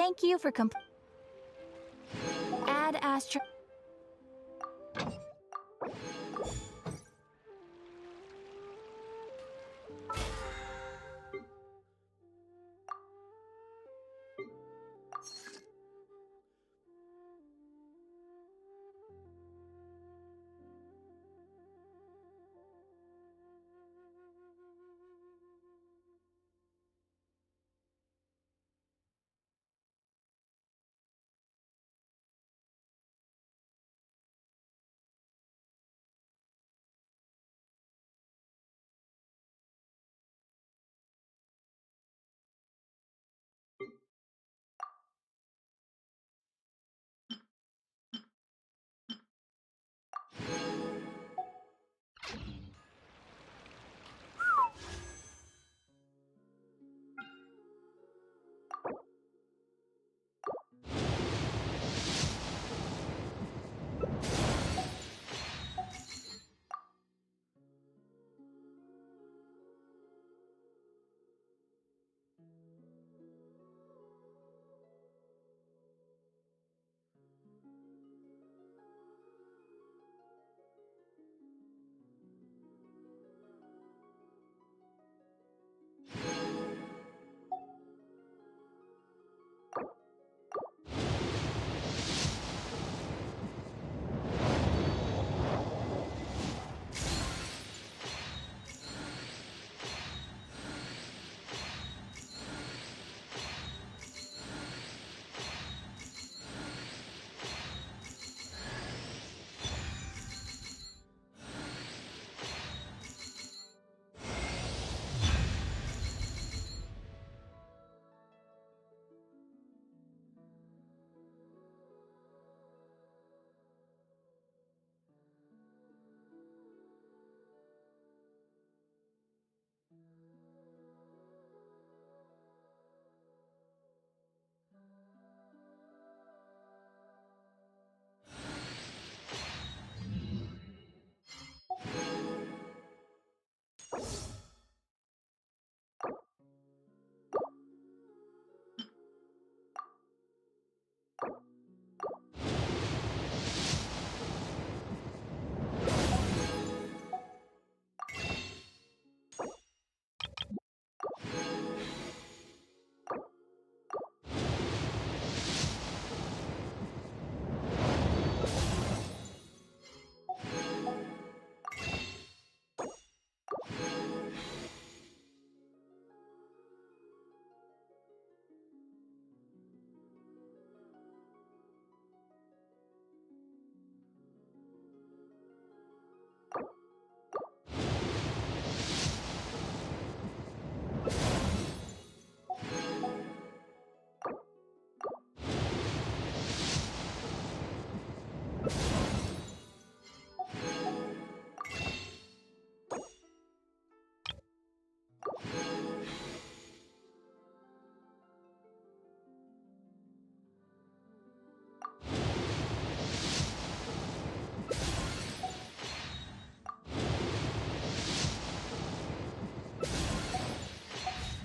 Thank you for add astro.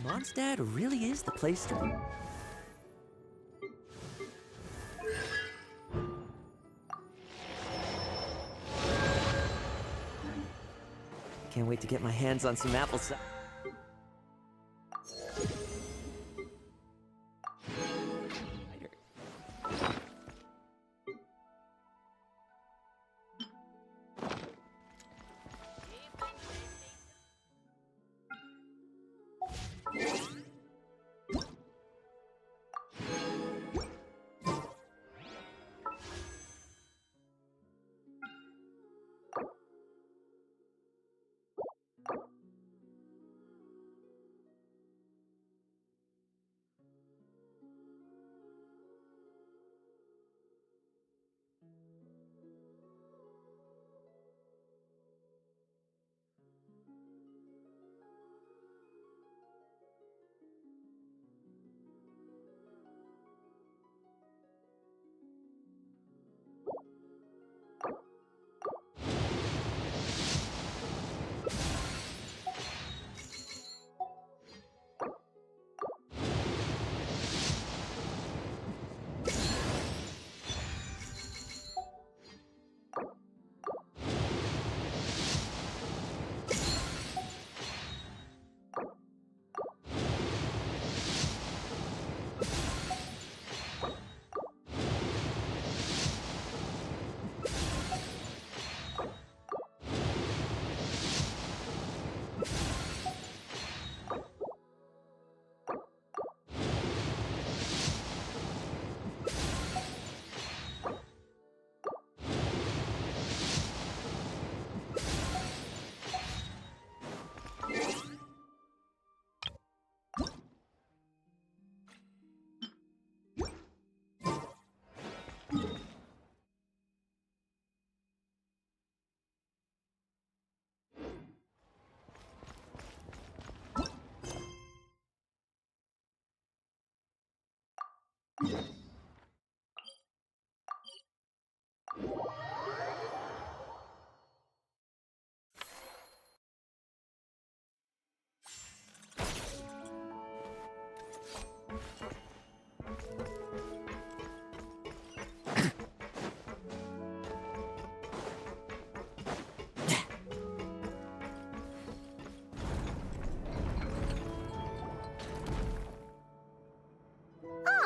Mondstadt really is the place to be. Can't wait to get my hands on some apple cider.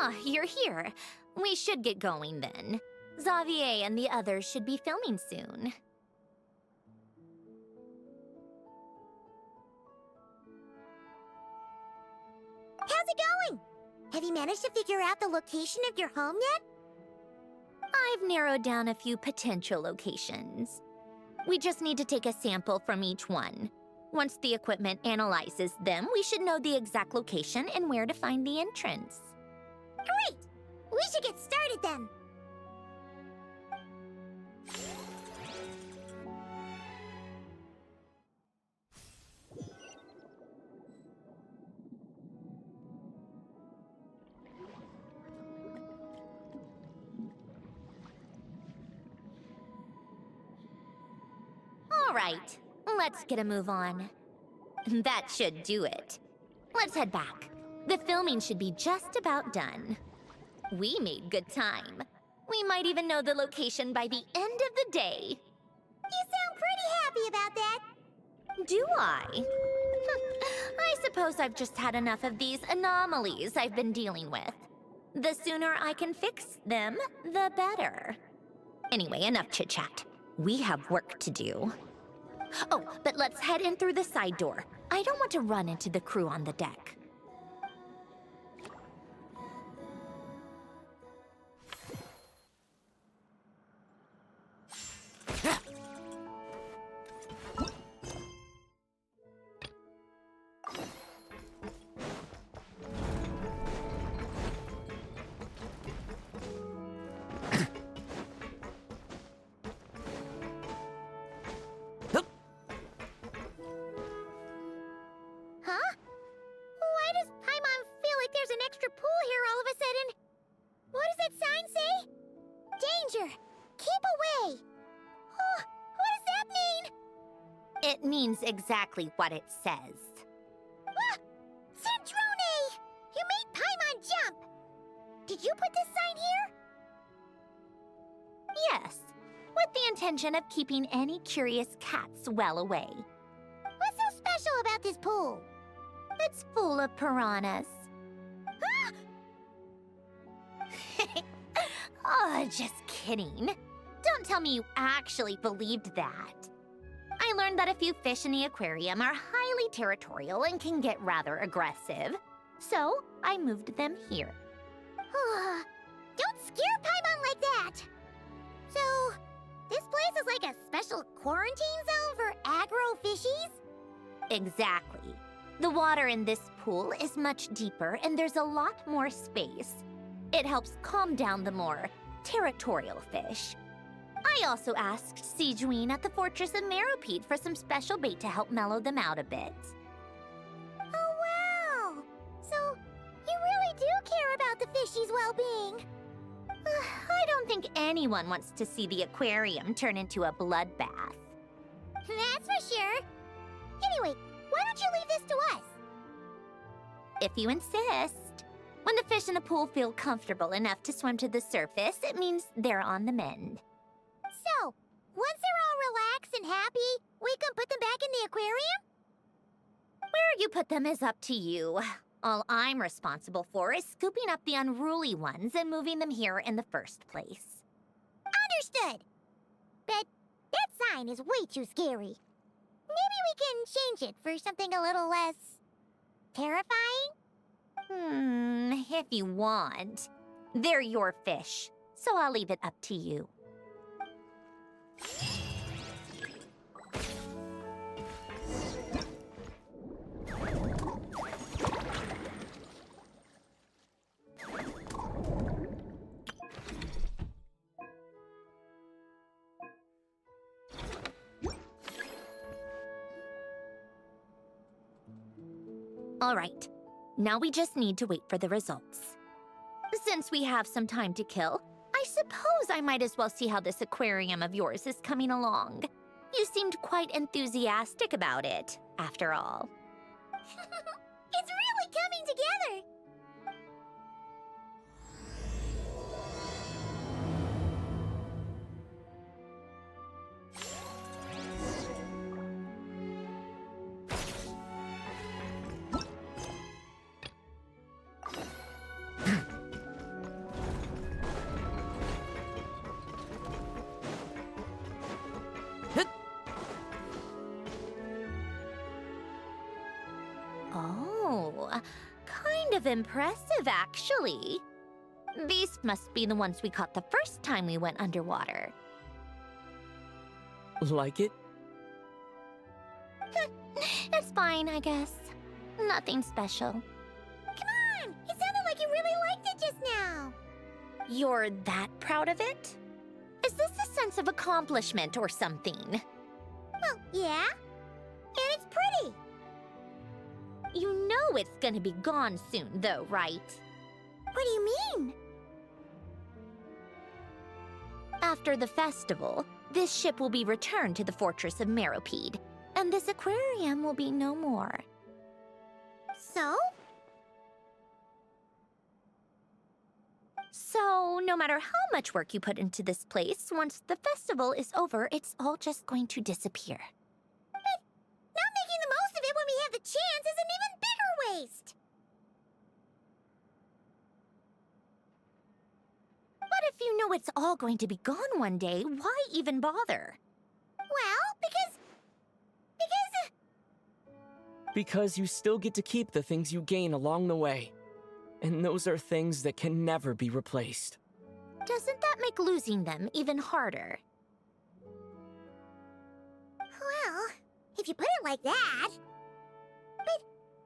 Ah, you're here. We should get going then. Xavier and the others should be filming soon. How's it going? Have you managed to figure out the location of your home yet? I've narrowed down a few potential locations. We just need to take a sample from each one. Once the equipment analyzes them, we should know the exact location and where to find the entrance. Great! We should get started then. All right, let's get a move on. That should do it. Let's head back. The filming should be just about done. We made good time. We might even know the location by the end of the day. You sound pretty happy about that. Do I? I suppose I've just had enough of these anomalies I've been dealing with. The sooner I can fix them, the better. Anyway, enough chit-chat. We have work to do. Oh, but let's head in through the side door. I don't want to run into the crew on the deck. Huh? Why does Paimon feel like there's an extra pool here all of a sudden? What does that sign say? Danger! Keep away! Oh, what does that mean? It means exactly what it says. Ah! Centrone! You made Paimon jump! Did you put this sign here? Yes, with the intention of keeping any curious cats well away. What's so special about this pool? It's full of piranhas. Oh, just kidding. Don't tell me you actually believed that. I learned that a few fish in the aquarium are highly territorial and can get rather aggressive. So, I moved them here. Don't scare Paimon like that! So, this place is like a special quarantine zone for aggro fishies? Exactly. The water in this pool is much deeper and there's a lot more space. It helps calm down the more territorial fish. I also asked Sijuin at the Fortress of Meropede for some special bait to help mellow them out a bit. Oh, wow! So, you really do care about the fishies' well-being. I don't think anyone wants to see the aquarium turn into a bloodbath. That's for sure. Anyway, why don't you leave this to us? If you insist. When the fish in the pool feel comfortable enough to swim to the surface, it means they're on the mend. So, once they're all relaxed and happy, we can put them back in the aquarium? Where you put them is up to you. All I'm responsible for is scooping up the unruly ones and moving them here in the first place. Understood. But that sign is way too scary. Maybe we can change it for something a little less terrifying? If you want. They're your fish, so I'll leave it up to you. All right. Now we just need to wait for the results. Since we have some time to kill, I suppose I might as well see how this aquarium of yours is coming along. You seemed quite enthusiastic about it, after all. It's really coming together! Oh, kind of impressive, actually. These must be the ones we caught the first time we went underwater. Like it? It's fine, I guess. Nothing special. Come on! It sounded like you really liked it just now! You're that proud of it? Is this a sense of accomplishment or something? Well, yeah. And it's pretty! You know it's gonna be gone soon, though, right? What do you mean? After the festival, this ship will be returned to the fortress of Meropide, and this aquarium will be no more. So? So, no matter how much work you put into this place, once the festival is over, it's all just going to disappear. Not making the most of it when we have the chance is an even bigger waste! But if you know it's all going to be gone one day, why even bother? Well, because... Because you still get to keep the things you gain along the way. And those are things that can never be replaced. Doesn't that make losing them even harder? Well, if you put it like that... But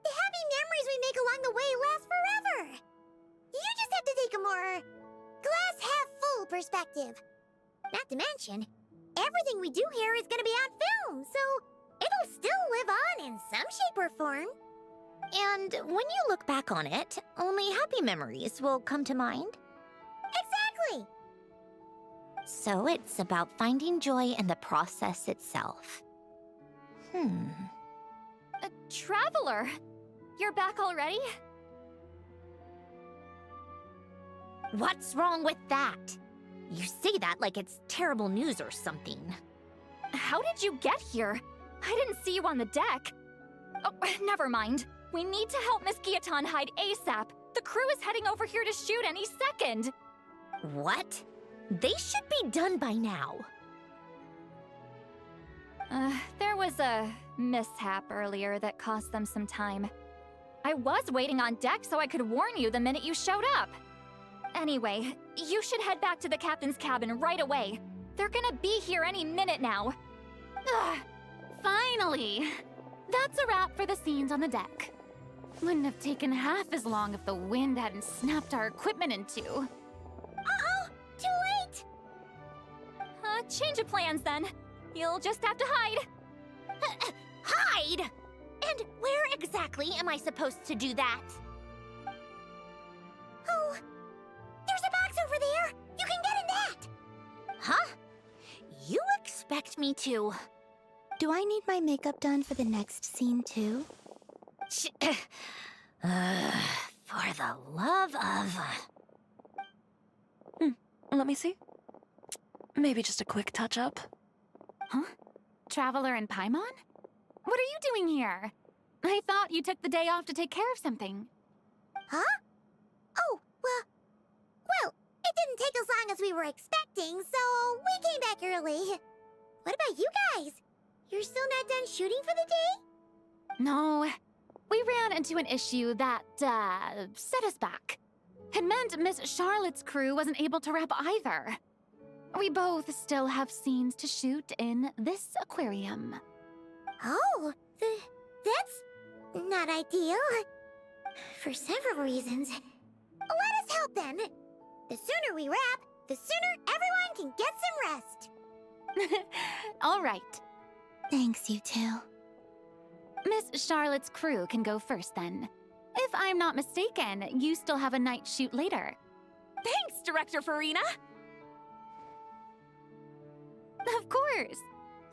the happy memories we make along the way last forever! You just have to take a more... glass-half-full perspective. Not to mention, everything we do here is gonna be on film, so... it'll still live on in some shape or form. And when you look back on it, only happy memories will come to mind? Exactly! So it's about finding joy in the process itself. Traveler! You're back already? What's wrong with that? You say that like it's terrible news or something. How did you get here? I didn't see you on the deck. Oh, never mind. We need to help Miss Guillotin hide ASAP. The crew is heading over here to shoot any second. What? They should be done by now. There was a mishap earlier that cost them some time. I was waiting on deck so I could warn you the minute you showed up. Anyway, you should head back to the captain's cabin right away. They're gonna be here any minute now. Ugh, finally! That's a wrap for the scenes on the deck. Wouldn't have taken half as long if the wind hadn't snapped our equipment in two. Uh-oh! Too late! Change of plans then. You'll just have to hide. Hide? And where exactly am I supposed to do that? Oh, there's a box over there! You can get in that! Huh? You expect me to... Do I need my makeup done for the next scene too? For the love of... Let me see. Maybe just a quick touch-up. Huh? Traveler and Paimon? What are you doing here? I thought you took the day off to take care of something. Huh? Oh, well, it didn't take as long as we were expecting, so we came back early. What about you guys? You're still not done shooting for the day? No, we ran into an issue that, set us back. It meant Miss Charlotte's crew wasn't able to wrap either. We both still have scenes to shoot in this aquarium. Oh, that's not ideal. For several reasons. Let us help then. The sooner we wrap, the sooner everyone can get some rest. All right. Thanks, you two. Miss Charlotte's crew can go first then. If I'm not mistaken, you still have a night shoot later. Thanks, Director Farina! Of course.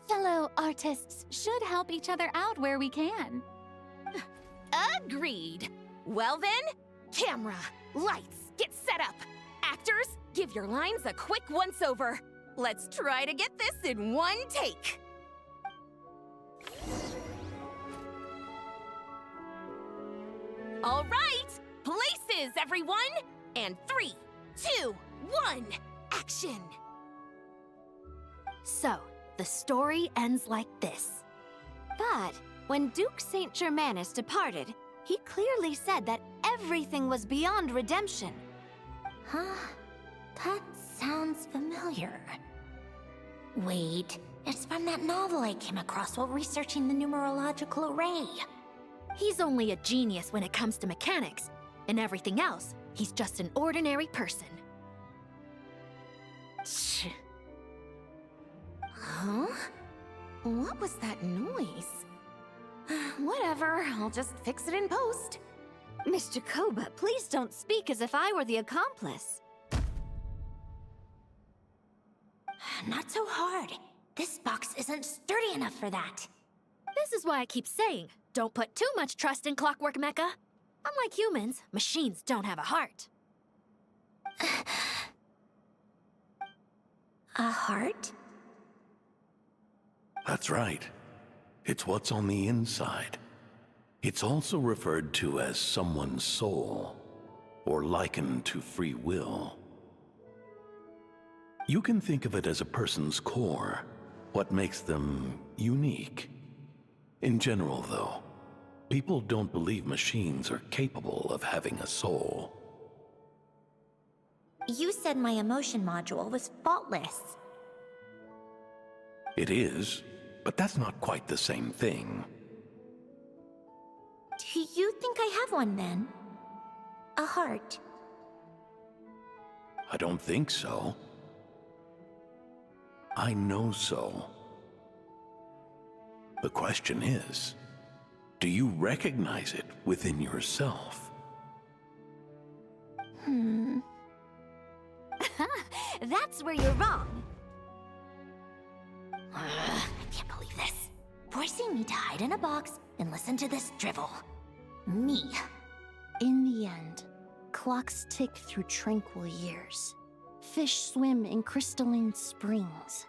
Fellow artists should help each other out where we can. Agreed. Well then, camera, lights, get set up. Actors, give your lines a quick once-over. Let's try to get this in one take. All right, places, everyone! And 3, 2, 1, action! So, the story ends like this. But when Duke Saint Germanus departed, he clearly said that everything was beyond redemption. Huh? That sounds familiar. Wait, it's from that novel I came across while researching the numerological array. He's only a genius when it comes to mechanics, and everything else, he's just an ordinary person. Tch. Huh? What was that noise? Whatever, I'll just fix it in post. Mr. Koba, please don't speak as if I were the accomplice. Not so hard. This box isn't sturdy enough for that. This is why I keep saying, don't put too much trust in Clockwork Mecha. Unlike humans, machines don't have a heart. A heart? That's right. It's what's on the inside. It's also referred to as someone's soul, or likened to free will. You can think of it as a person's core, what makes them unique. In general, though, people don't believe machines are capable of having a soul. You said my emotion module was faultless. It is, but that's not quite the same thing. Do you think I have one then? A heart? I don't think so. I know so. The question is, do you recognize it within yourself? That's where you're wrong. I can't believe this. Forcing me to hide in a box and listen to this drivel. Me. In the end, clocks tick through tranquil years. Fish swim in crystalline springs.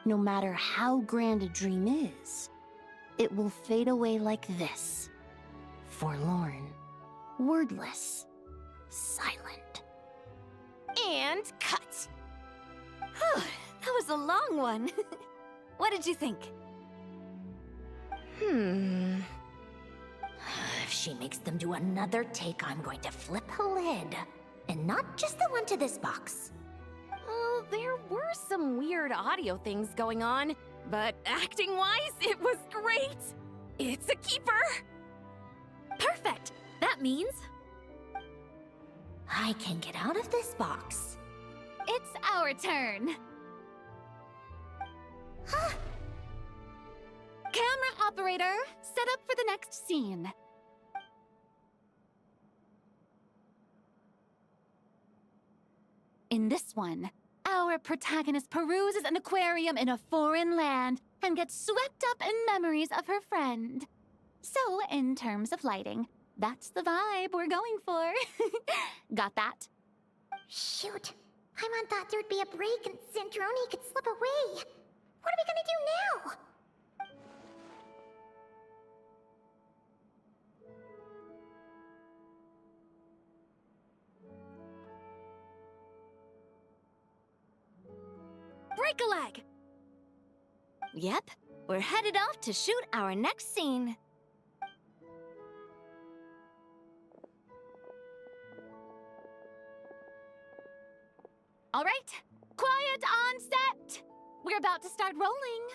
No matter how grand a dream is, it will fade away like this. Forlorn, wordless, silent. And cut! That was a long one. What did you think? If she makes them do another take, I'm going to flip a lid. And not just the one to this box. Well, there were some weird audio things going on, but acting-wise, it was great! It's a keeper! Perfect! That means I can get out of this box. It's our turn. Camera operator, set up for the next scene. In this one, our protagonist peruses an aquarium in a foreign land and gets swept up in memories of her friend. So, in terms of lighting, that's the vibe we're going for. Got that? Shoot. Paimon thought there'd be a break and Zandroni could slip away. What are we gonna do now? break a leg. Yep, we're headed off to shoot our next scene. All right, quiet on set. We're about to start rolling.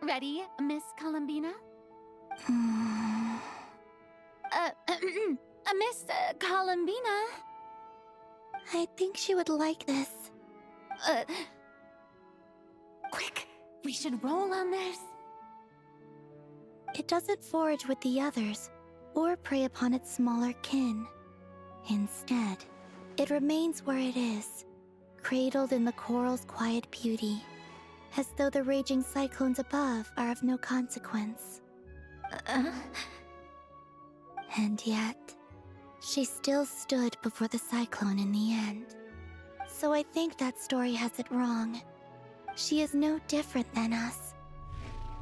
Ready, Miss Columbina? Miss Columbina? I think she would like this. Quick, we should roll on this. It doesn't forage with the others, or prey upon its smaller kin. Instead, It remains where it is, cradled in the coral's quiet beauty, as though the raging cyclones above are of no consequence. And yet, she still stood before the cyclone in the end. So I think that story has it wrong. She is no different than us.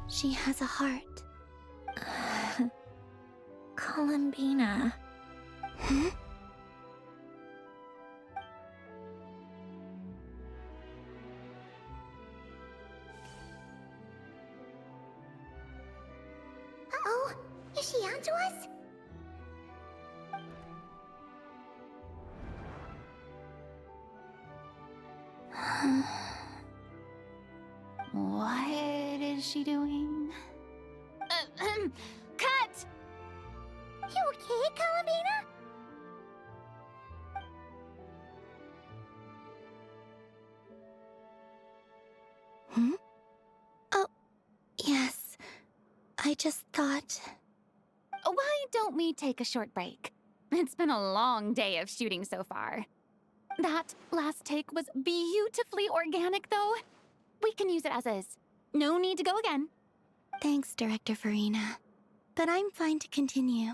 She has a heart. Columbina. Hmm? Uh-oh, is she onto us? What is she doing? Cut! You okay, Columbina? Hmm? Oh, yes. I just thought... Why don't we take a short break? It's been a long day of shooting so far. That last take was beautifully organic, though. We can use it as is. No need to go again. Thanks, Director Farina. But I'm fine to continue.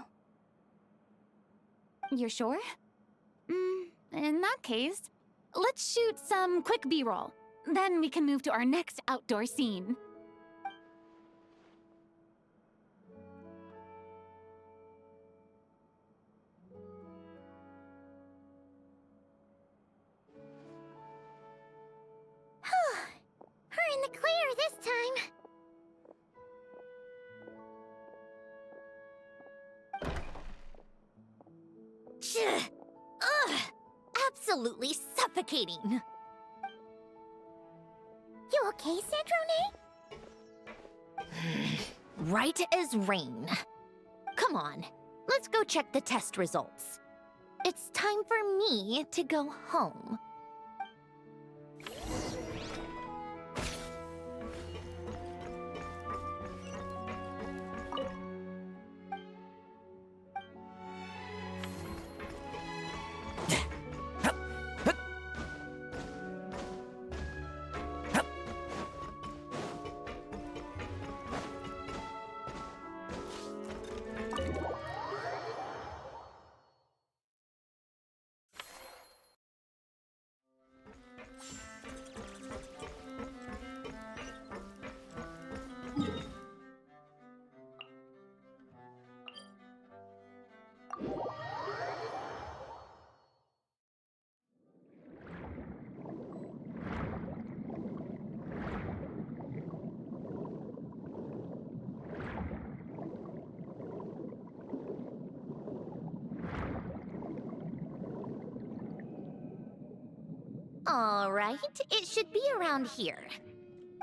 You're sure? In that case, let's shoot some quick B-roll. Then we can move to our next outdoor scene. We're in the clear this time. Ugh! Absolutely suffocating. You okay, Sandrone? Right as rain. Come on, let's go check the test results. It's time for me to go home. All right, it should be around here.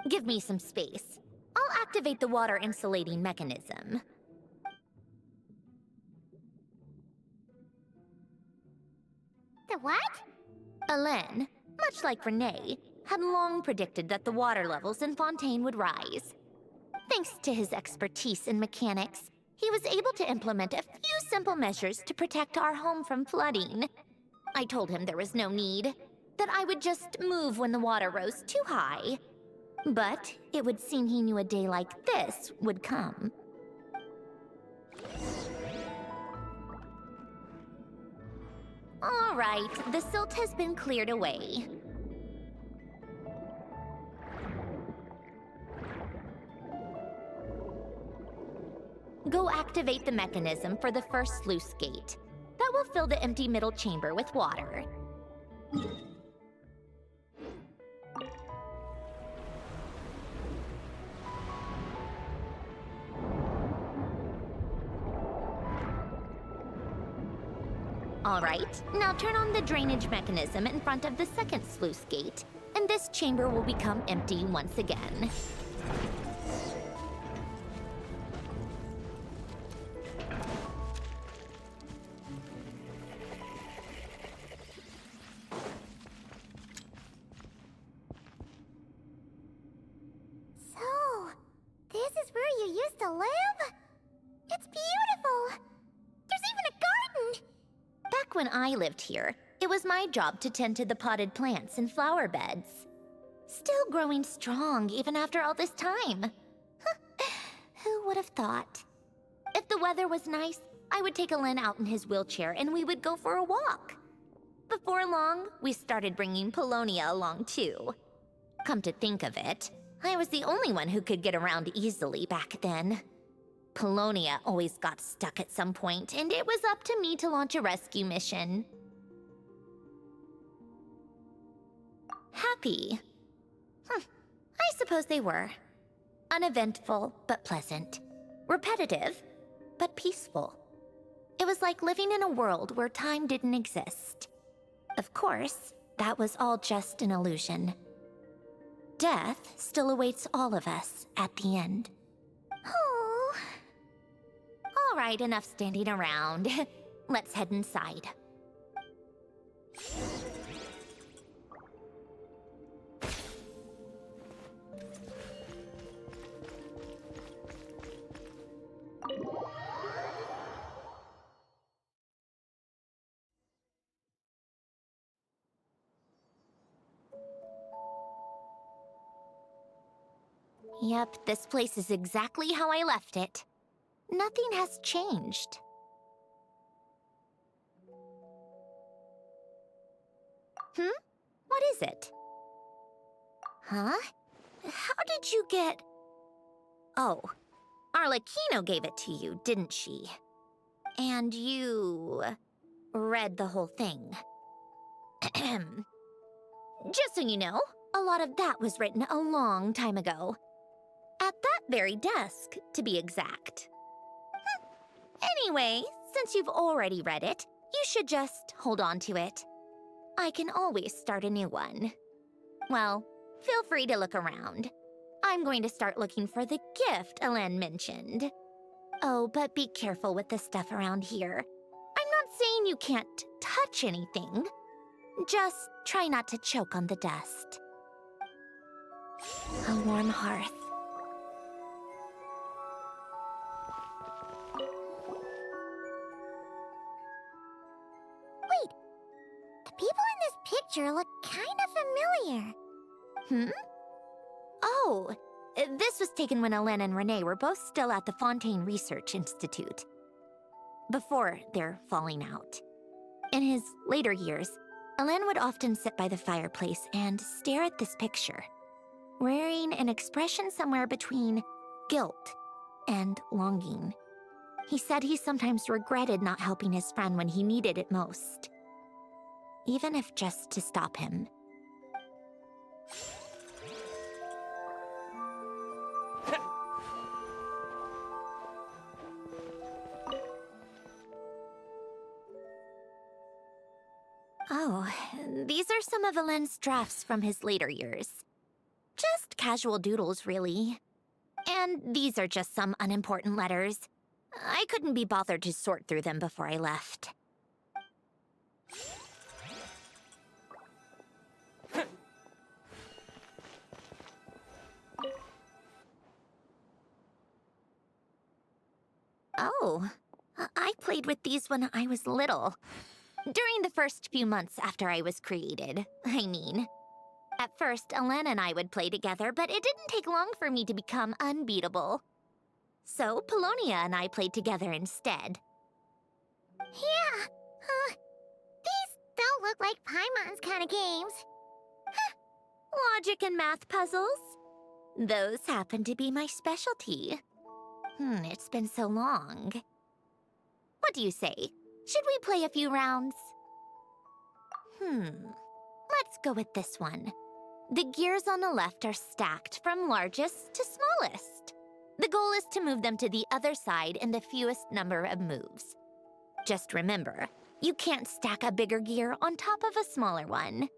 Give me some space. I'll activate the water insulating mechanism. The what? Alain, much like Renee, had long predicted that the water levels in Fontaine would rise. Thanks to his expertise in mechanics, he was able to implement a few simple measures to protect our home from flooding. I told him there was no need, that I would just move when the water rose too high. But it would seem he knew a day like this would come. All right, the silt has been cleared away. Go activate the mechanism for the first sluice gate. That will fill the empty middle chamber with water. All right, now turn on the drainage mechanism in front of the second sluice gate, and this chamber will become empty once again. So, this is where you used to live? It's beautiful! There's even a garden! Back when I lived here, It was my job to tend to the potted plants and flower beds. Still growing strong even after all this time. Who would have thought? If the weather was nice, I would take Alen out in his wheelchair and we would go for a walk. Before long, we started bringing Polonia along too. Come to think of it, I was the only one who could get around easily back then. Polonia always got stuck at some point, and it was up to me to launch a rescue mission. Happy. I suppose they were. Uneventful, but pleasant. Repetitive, but peaceful. It was like living in a world where time didn't exist. Of course, that was all just an illusion. Death still awaits all of us at the end. Oh. All right, enough standing around. Let's head inside. Yep, this place is exactly how I left it. Nothing has changed. What is it? Huh? How did you get... Oh, Arlecchino gave it to you, didn't she? And you... read the whole thing. Just so you know, a lot of that was written a long time ago. At that very desk, to be exact. Anyway, since you've already read it, you should just hold on to it. I can always start a new one. Well, feel free to look around. I'm going to start looking for the gift Alen mentioned. Oh, but be careful with the stuff around here. I'm not saying you can't touch anything. Just try not to choke on the dust. A warm hearth. Wait, the people in this picture look kind of familiar. Oh, this was taken when Alen and Renee were both still at the Fontaine Research Institute. Before their falling out. In his later years, Alen would often sit by the fireplace and stare at this picture, wearing an expression somewhere between guilt and longing. He said he sometimes regretted not helping his friend when he needed it most, even if just to stop him. Oh, these are some of Alen's drafts from his later years. Just casual doodles, really. And these are just some unimportant letters. I couldn't be bothered to sort through them before I left. Oh, I played with these when I was little. During the first few months after I was created, I mean. At first, Alen and I would play together, but it didn't take long for me to become unbeatable. So, Polonia and I played together instead. Yeah, these don't look like Paimon's kind of games. Logic and math puzzles? Those happen to be my specialty. It's been so long. What do you say? Should we play a few rounds? Let's go with this one. The gears on the left are stacked from largest to smallest. The goal is to move them to the other side in the fewest number of moves. Just remember, you can't stack a bigger gear on top of a smaller one.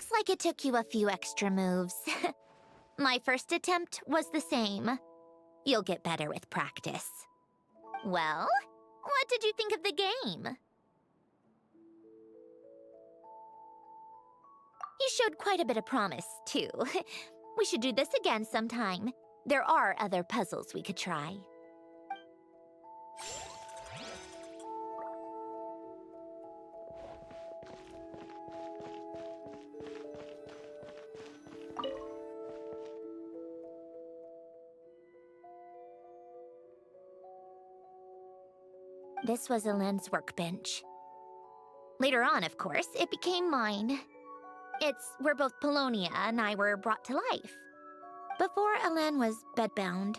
Looks like it took you a few extra moves. My first attempt was the same. You'll get better with practice. Well, what did you think of the game? You showed quite a bit of promise, too. We should do this again sometime. There are other puzzles we could try. This was Elaine's workbench. Later on, of course, it became mine. It's where both Polonia and I were brought to life. Before Elaine was bedbound,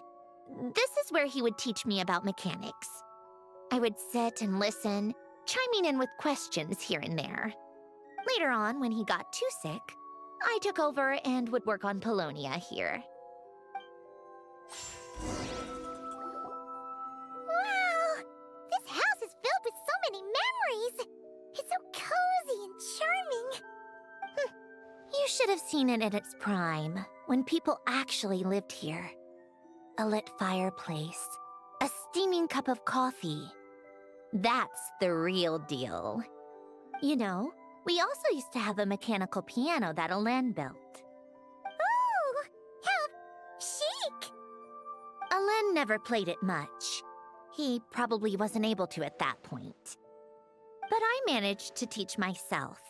this is where he would teach me about mechanics. I would sit and listen, chiming in with questions here and there. Later on, when he got too sick, I took over and would work on Polonia here. Wow! This house is filled with so many memories! It's so cozy and charming! You should have seen it in its prime, when people actually lived here. A lit fireplace, a steaming cup of coffee. That's the real deal. You know, we also used to have a mechanical piano that Elaine built. Ooh! How chic! Elaine never played it much. He probably wasn't able to at that point. But I managed to teach myself.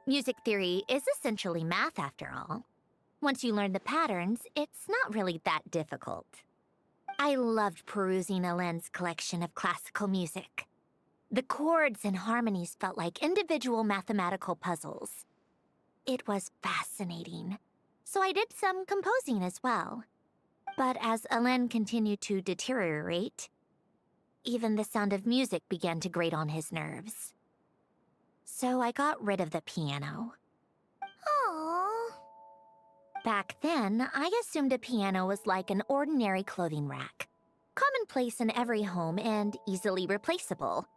Music theory is essentially math, after all. Once you learn the patterns, it's not really that difficult. I loved perusing Elaine's collection of classical music. The chords and harmonies felt like individual mathematical puzzles. It was fascinating, so I did some composing as well. But as Elaine continued to deteriorate, even the sound of music began to grate on his nerves. So I got rid of the piano. Aww. Back then, I assumed a piano was like an ordinary clothing rack, commonplace in every home and easily replaceable.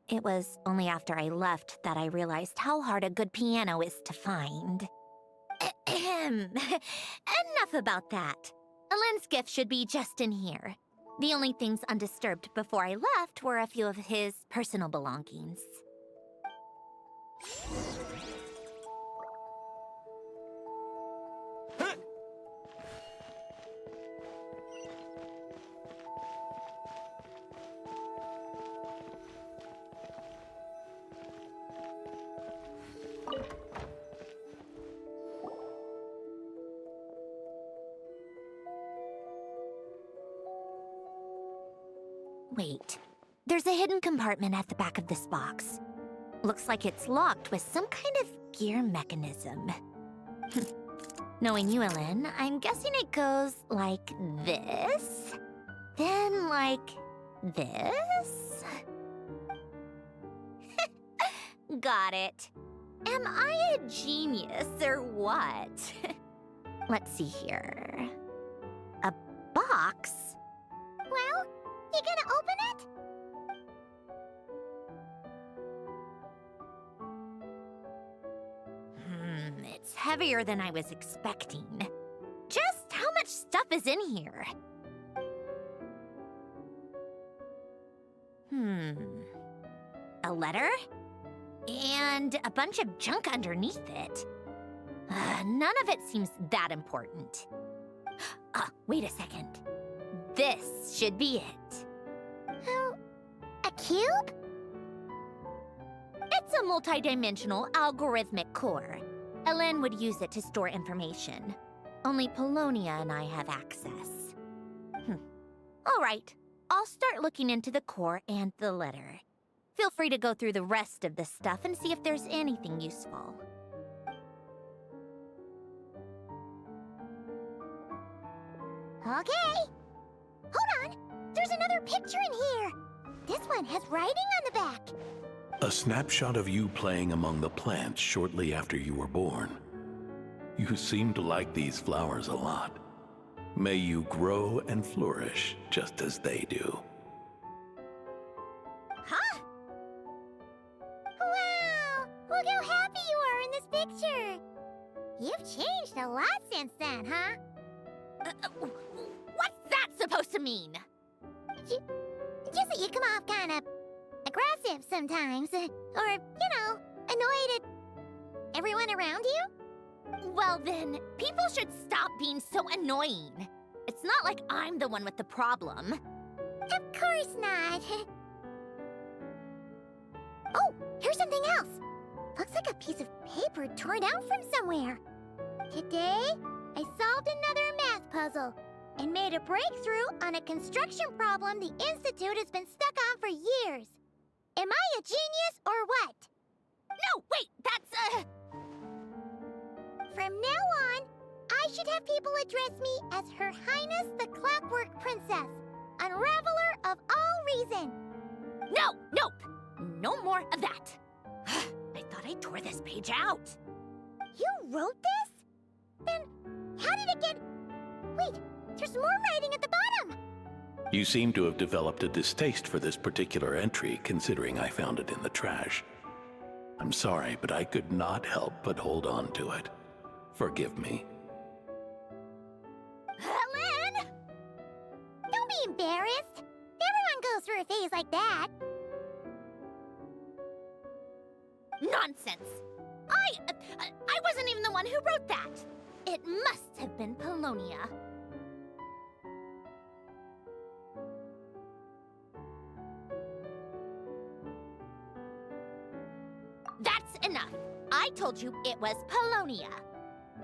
It was only after I left that I realized how hard a good piano is to find. Ahem. Enough about that. Elaine's gift should be just in here. The only things undisturbed before I left were a few of his personal belongings. Wait, there's a hidden compartment at the back of this box. Looks like it's locked with some kind of gear mechanism. Knowing you, Elaine, I'm guessing it goes like this, then like this. Got it. Am I a genius or what? Let's see here. A box? Well, you gonna open it? It's heavier than I was expecting. Just how much stuff is in here? A letter? And a bunch of junk underneath it. None of it seems that important. Wait a second. This should be it. Oh, a cube? It's a multidimensional algorithmic core. Elaine would use it to store information. Only Polonia and I have access. All right, I'll start looking into the core and the letter. Feel free to go through the rest of the stuff and see if there's anything useful. Okay. Hold on. There's another picture in here. This one has writing on the back. A snapshot of you playing among the plants shortly after you were born. You seem to like these flowers a lot. May you grow and flourish just as they do. Huh? Wow! Look how happy you are in this picture. You've changed a lot since then, huh? What's that supposed to mean? Just that you come off kind of aggressive sometimes. Or, annoyed at everyone around you? Well then, people should stop being so annoying. It's not like I'm the one with the problem. Of course not. Oh, here's something else. Looks like a piece of paper torn out from somewhere. Today, I solved another math puzzle and made a breakthrough on a construction problem the Institute has been stuck on for years. Am I a genius or what? No, wait, that's From now on, I should have people address me as Her Highness the Clockwork Princess, Unraveler of all reason. No, nope. No more of that. I thought I tore this page out. You wrote this? Then how did it get... Wait, there's more writing at the bottom. You seem to have developed a distaste for this particular entry, considering I found it in the trash. I'm sorry, but I could not help but hold on to it. Forgive me. Helen! Don't be embarrassed. Everyone goes through a phase like that. Nonsense. I wasn't even the one who wrote that. It must have been Polonia. That's enough. I told you it was Polonia.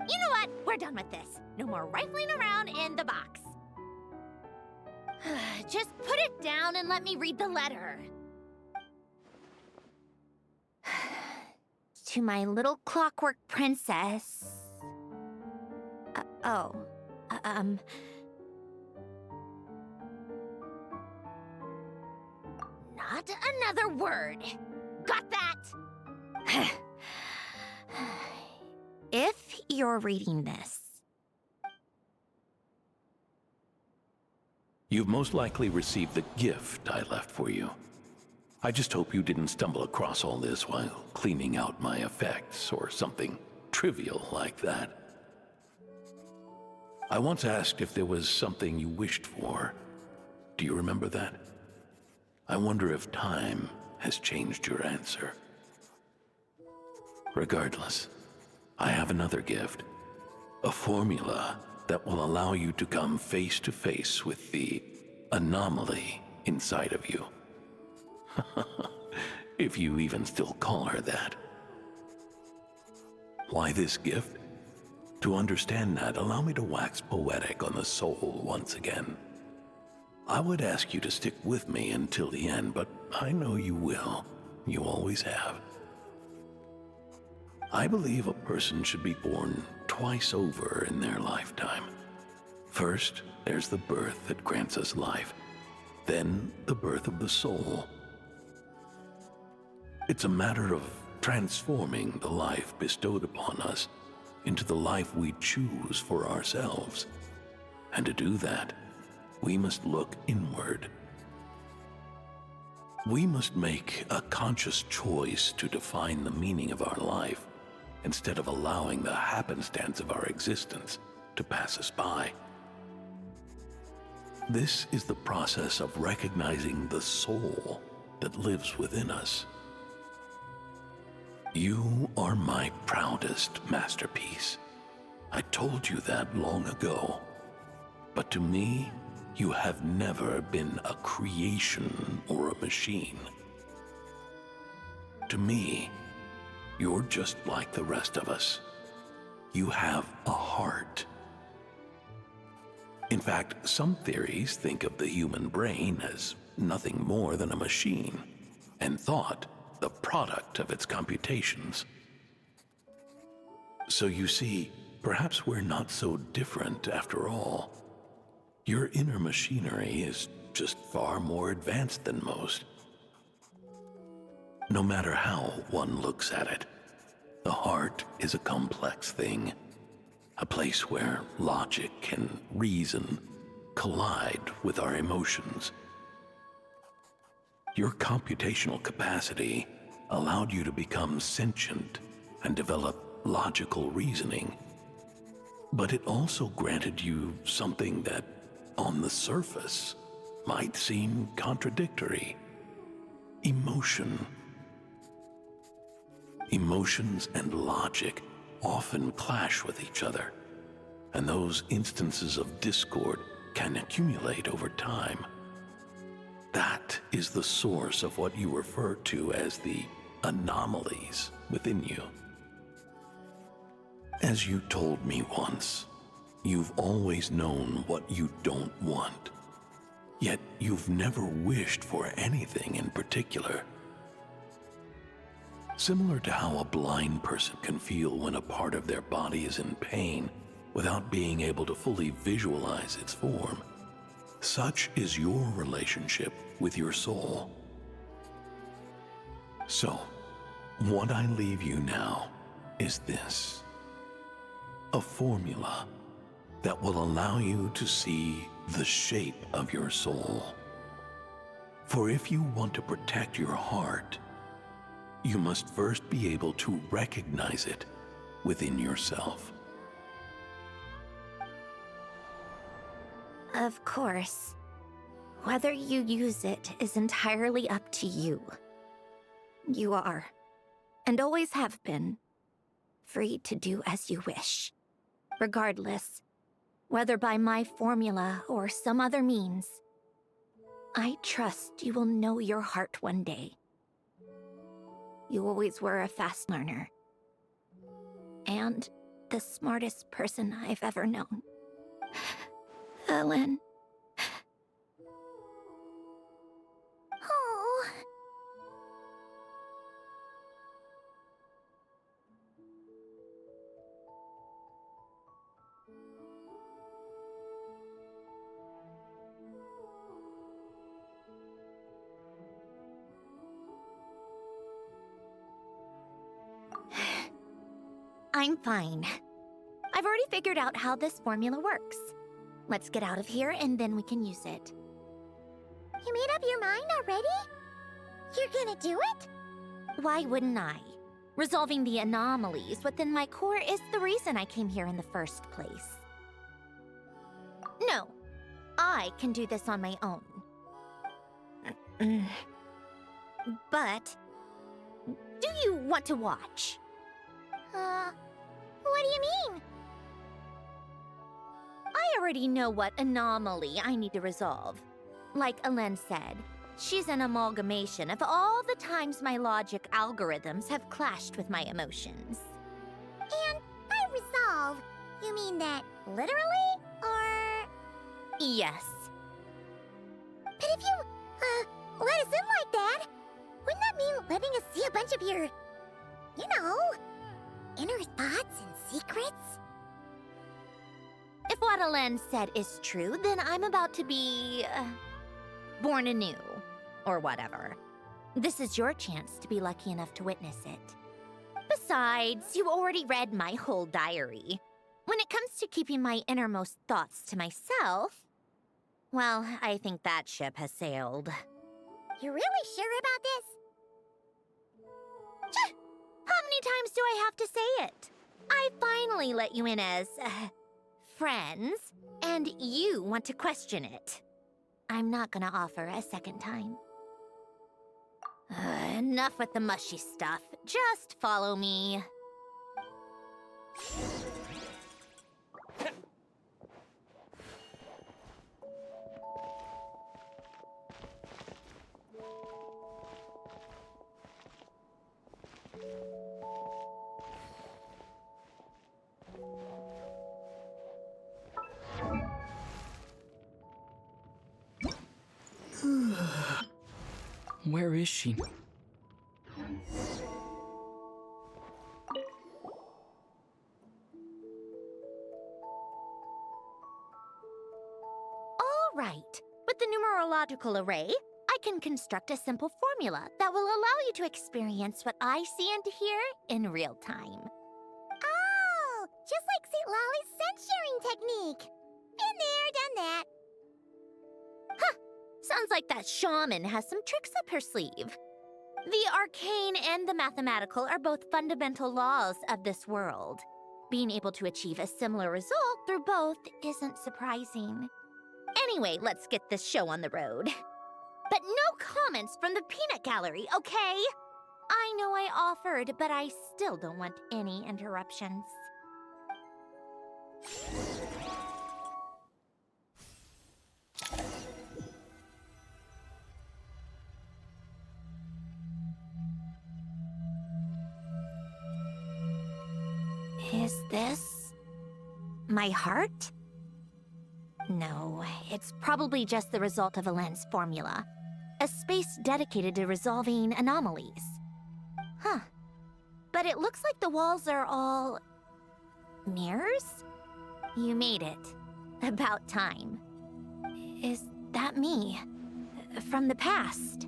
You know what? We're done with this. No more rifling around in the box. Just put it down and let me read the letter. To my little clockwork princess. Not another word. Got that? If you're reading this, You've most likely received the gift I left for you. I just hope you didn't stumble across all this while cleaning out my effects or something trivial like that. I once asked if there was something you wished for. Do you remember that? I wonder if time has changed your answer. Regardless, I have another gift. A formula that will allow you to come face to face with the anomaly inside of you. If you even still call her that. Why this gift? To understand that, allow me to wax poetic on the soul once again. I would ask you to stick with me until the end, but I know you will. You always have. I believe a person should be born twice over in their lifetime. First, there's the birth that grants us life. Then, the birth of the soul. It's a matter of transforming the life bestowed upon us into the life we choose for ourselves. And to do that, we must look inward. We must make a conscious choice to define the meaning of our life instead of allowing the happenstance of our existence to pass us by. This is the process of recognizing the soul that lives within us. You are my proudest masterpiece. I told you that long ago. But to me, you have never been a creation or a machine. To me, you're just like the rest of us. You have a heart. In fact, some theories think of the human brain as nothing more than a machine, and thought the product of its computations. So you see, perhaps we're not so different after all. Your inner machinery is just far more advanced than most. No matter how one looks at it, the heart is a complex thing, a place where logic and reason collide with our emotions. Your computational capacity allowed you to become sentient and develop logical reasoning, but it also granted you something that, on the surface, might seem contradictory: emotion. Emotions and logic often clash with each other, and those instances of discord can accumulate over time. That is the source of what you refer to as the anomalies within you. As you told me once, you've always known what you don't want, yet you've never wished for anything in particular. Similar to how a blind person can feel when a part of their body is in pain without being able to fully visualize its form, such is your relationship with your soul. So, what I leave you now is this: a formula that will allow you to see the shape of your soul. For if you want to protect your heart, you must first be able to recognize it within yourself. Of course. Whether you use it is entirely up to you. You are, and always have been, free to do as you wish. Regardless, whether by my formula or some other means, I trust you will know your heart one day. You always were a fast learner, and the smartest person I've ever known. Ellen. Oh. I'm fine. I've already figured out how this formula works. Let's get out of here and then we can use it. You made up your mind already? You're gonna do it? Why wouldn't I? Resolving the anomalies within my core is the reason I came here in the first place. No, I can do this on my own. But, do you want to watch? What do you mean? I already know what anomaly I need to resolve. Like Alen said, she's an amalgamation of all the times my logic algorithms have clashed with my emotions. And by resolve, you mean that literally, or...? Yes. But if you, let us in like that, wouldn't that mean letting us see a bunch of your, you know, inner thoughts and secrets? If what Alen said is true, then I'm about to be... born anew, or whatever. This is your chance to be lucky enough to witness it. Besides, you already read my whole diary. When it comes to keeping my innermost thoughts to myself, well, I think that ship has sailed. You're really sure about this? How many times do I have to say it? I finally let you in as, friends, and you want to question it. I'm not gonna offer a second time. Enough with the mushy stuff. Just follow me. Where is she? All right. With the numerological array, I can construct a simple formula that will allow you to experience what I see and hear in real time. Oh, just like St. Lolly's sense-sharing technique. Been there, done that. Huh. Sounds like that shaman has some tricks up her sleeve. The arcane and the mathematical are both fundamental laws of this world. Being able to achieve a similar result through both isn't surprising. Anyway, let's get this show on the road. But no comments from the peanut gallery, okay? I know I offered, but I still don't want any interruptions. Is this my heart? No, it's probably just the result of a lens formula. A space dedicated to resolving anomalies. Huh. But it looks like the walls are all... mirrors? You made it. About time. Is that me? From the past?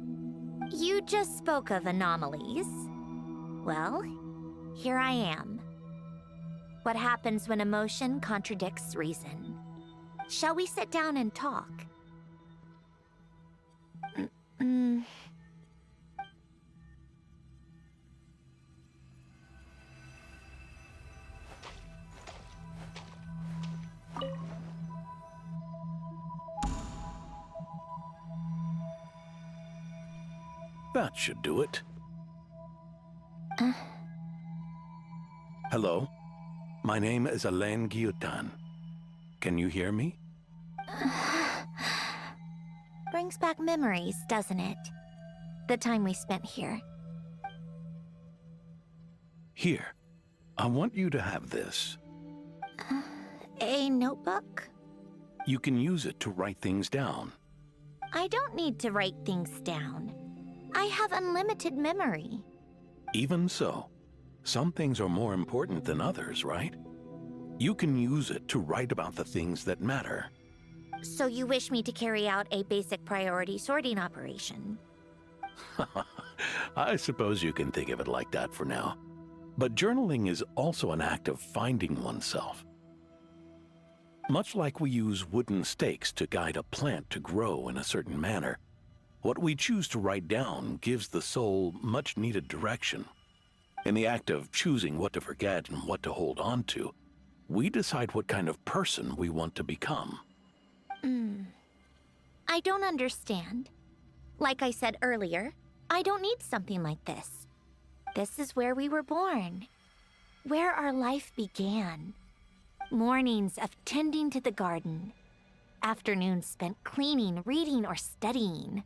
You just spoke of anomalies. Well, here I am. What happens when emotion contradicts reason? Shall we sit down and talk? That should do it. Hello? My name is Alain Guillotin. Can you hear me? Brings back memories, doesn't it? The time we spent here. Here. I want you to have this. A notebook? You can use it to write things down. I don't need to write things down. I have unlimited memory. Even so, some things are more important than others, right? You can use it to write about the things that matter. So you wish me to carry out a basic priority sorting operation? I suppose you can think of it like that for now. But journaling is also an act of finding oneself. Much like we use wooden stakes to guide a plant to grow in a certain manner, what we choose to write down gives the soul much-needed direction. In the act of choosing what to forget and what to hold on to, we decide what kind of person we want to become. I don't understand. Like I said earlier, I don't need something like this. This is where we were born. Where our life began. Mornings of tending to the garden. Afternoons spent cleaning, reading, or studying.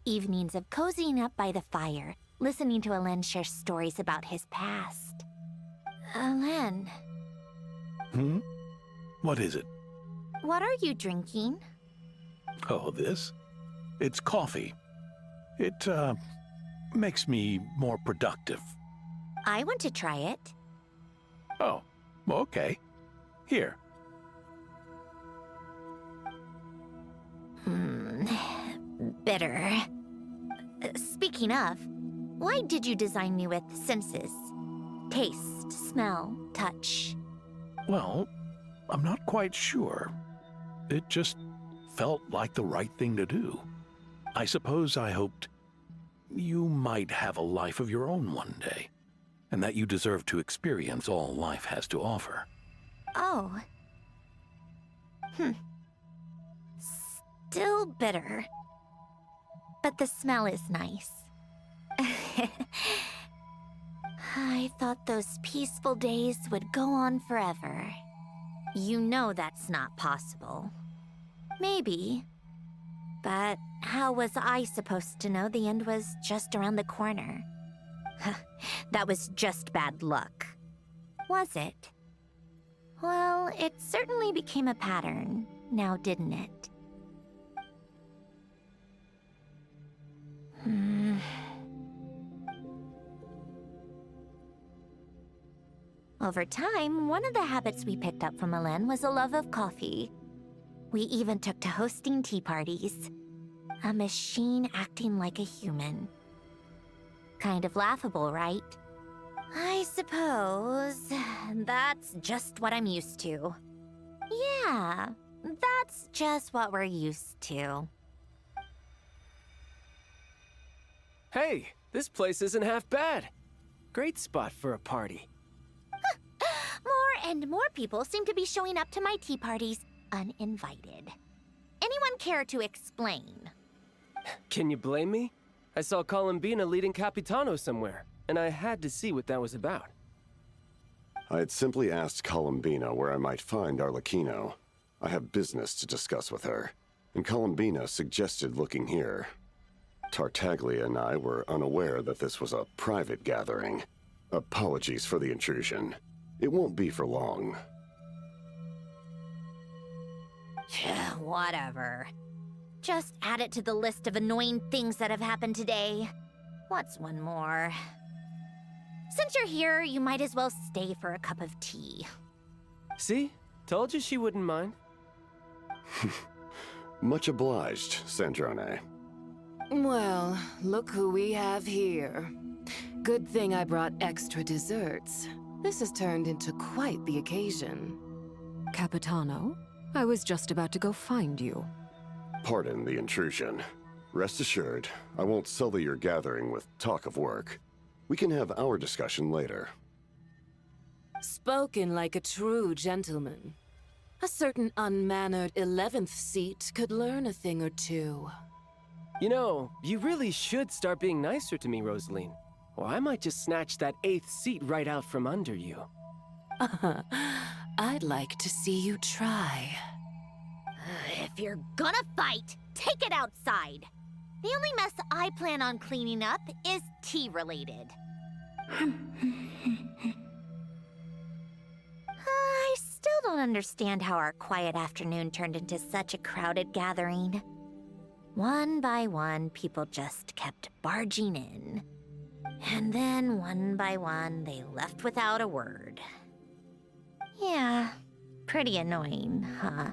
Evenings of cozying up by the fire, listening to Alain share stories about his past. Alain. What is it? What are you drinking? Oh, this? It's coffee. It, makes me more productive. I want to try it. Oh, okay. Here. Bitter. Speaking of, why did you design me with senses? Taste, smell, touch. Well, I'm not quite sure. It just felt like the right thing to do. I suppose I hoped you might have a life of your own one day, and that you deserve to experience all life has to offer. Oh. Still bitter. But the smell is nice. I thought those peaceful days would go on forever. You know that's not possible. Maybe. But how was I supposed to know the end was just around the corner? That was just bad luck. Was it? Well, it certainly became a pattern, now didn't it? Over time, one of the habits we picked up from Alain was a love of coffee. We even took to hosting tea parties. A machine acting like a human. Kind of laughable, right? I suppose that's just what I'm used to. Yeah, that's just what we're used to. Hey, This place isn't half bad. Great spot for a party. More and more people seem to be showing up to my tea parties uninvited. Anyone care to explain? Can you blame me? I saw Columbina leading Capitano somewhere, and I had to see what that was about. I had simply asked Columbina where I might find Arlecchino. I have business to discuss with her, and Columbina suggested looking here. Tartaglia and I were unaware that this was a private gathering. Apologies for the intrusion. It won't be for long. Whatever. Just add it to the list of annoying things that have happened today. What's one more? Since you're here, you might as well stay for a cup of tea. See? Told you she wouldn't mind. Much obliged, Sandrone. Well, look who we have here. Good thing I brought extra desserts. This has turned into quite the occasion. Capitano, I was just about to go find you. Pardon the intrusion. Rest assured, I won't sully your gathering with talk of work. We can have our discussion later. Spoken like a true gentleman. A certain unmannered 11th seat could learn a thing or two. You know, you really should start being nicer to me, Rosaline. Or I might just snatch that 8th seat right out from under you. I'd like to see you try. If you're gonna fight, take it outside. The only mess I plan on cleaning up is tea-related. I still don't understand how our quiet afternoon turned into such a crowded gathering. One by one, people just kept barging in. And then, one by one, they left without a word. Yeah, pretty annoying, huh?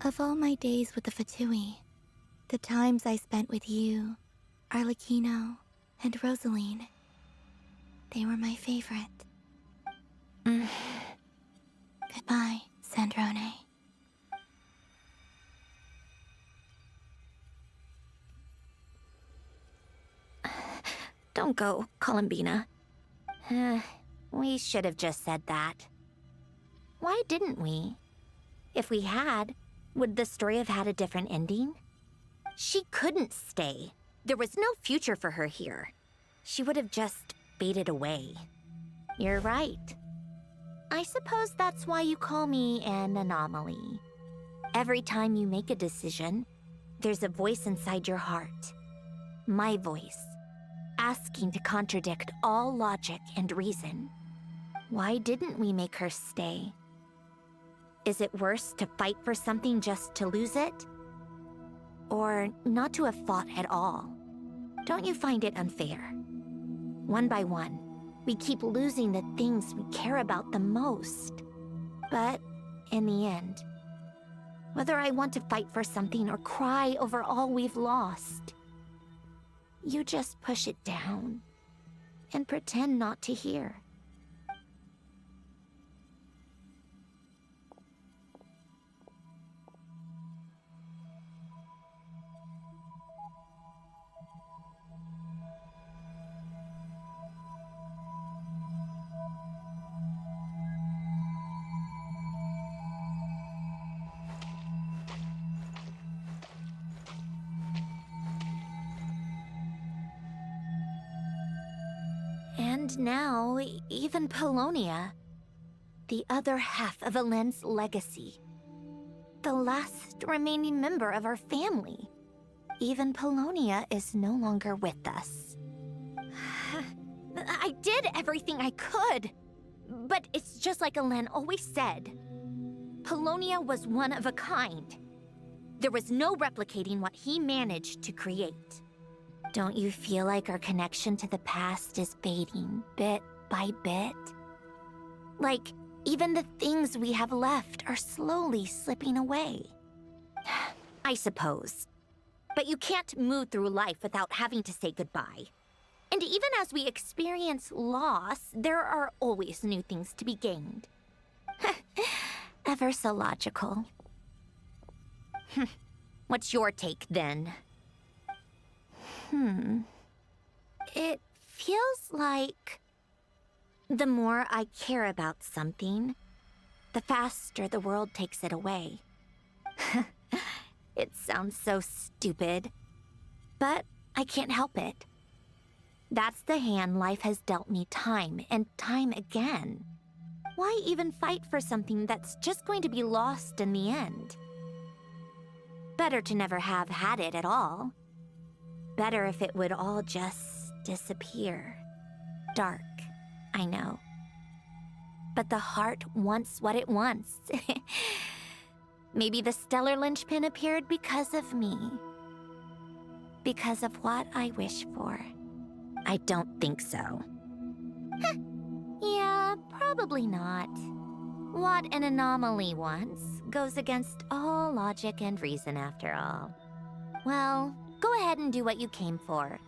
Of all my days with the Fatui, the times I spent with you, Arlecchino, and Rosaline, they were my favorite. Goodbye, Sandrone. Don't go, Columbina. We should have just said that. Why didn't we? If we had, would the story have had a different ending? She couldn't stay. There was no future for her here. She would have just faded away. You're right. I suppose that's why you call me an anomaly. Every time you make a decision, there's a voice inside your heart. My voice, asking to contradict all logic and reason. Why didn't we make her stay? Is it worse to fight for something just to lose it? Or not to have fought at all? Don't you find it unfair? One by one, we keep losing the things we care about the most. But in the end, whether I want to fight for something or cry over all we've lost, you just push it down and pretend not to hear. And now, even Polonia, the other half of Elend's legacy, the last remaining member of our family, even Polonia is no longer with us. I did everything I could, but it's just like Elend always said. Polonia was one of a kind. There was no replicating what he managed to create. Don't you feel like our connection to the past is fading bit by bit? Like, even the things we have left are slowly slipping away. I suppose. But you can't move through life without having to say goodbye. And even as we experience loss, there are always new things to be gained. Ever so logical. What's your take, then? It feels like the more I care about something, the faster the world takes it away. It sounds so stupid, but I can't help it. That's the hand life has dealt me time and time again. Why even fight for something that's just going to be lost in the end? Better to never have had it at all. Better if it would all just disappear. Dark, I know. But the heart wants what it wants. Maybe the stellar linchpin appeared because of me. Because of what I wish for. I don't think so. Yeah, probably not. What an anomaly wants goes against all logic and reason after all. Well, go ahead and do what you came for.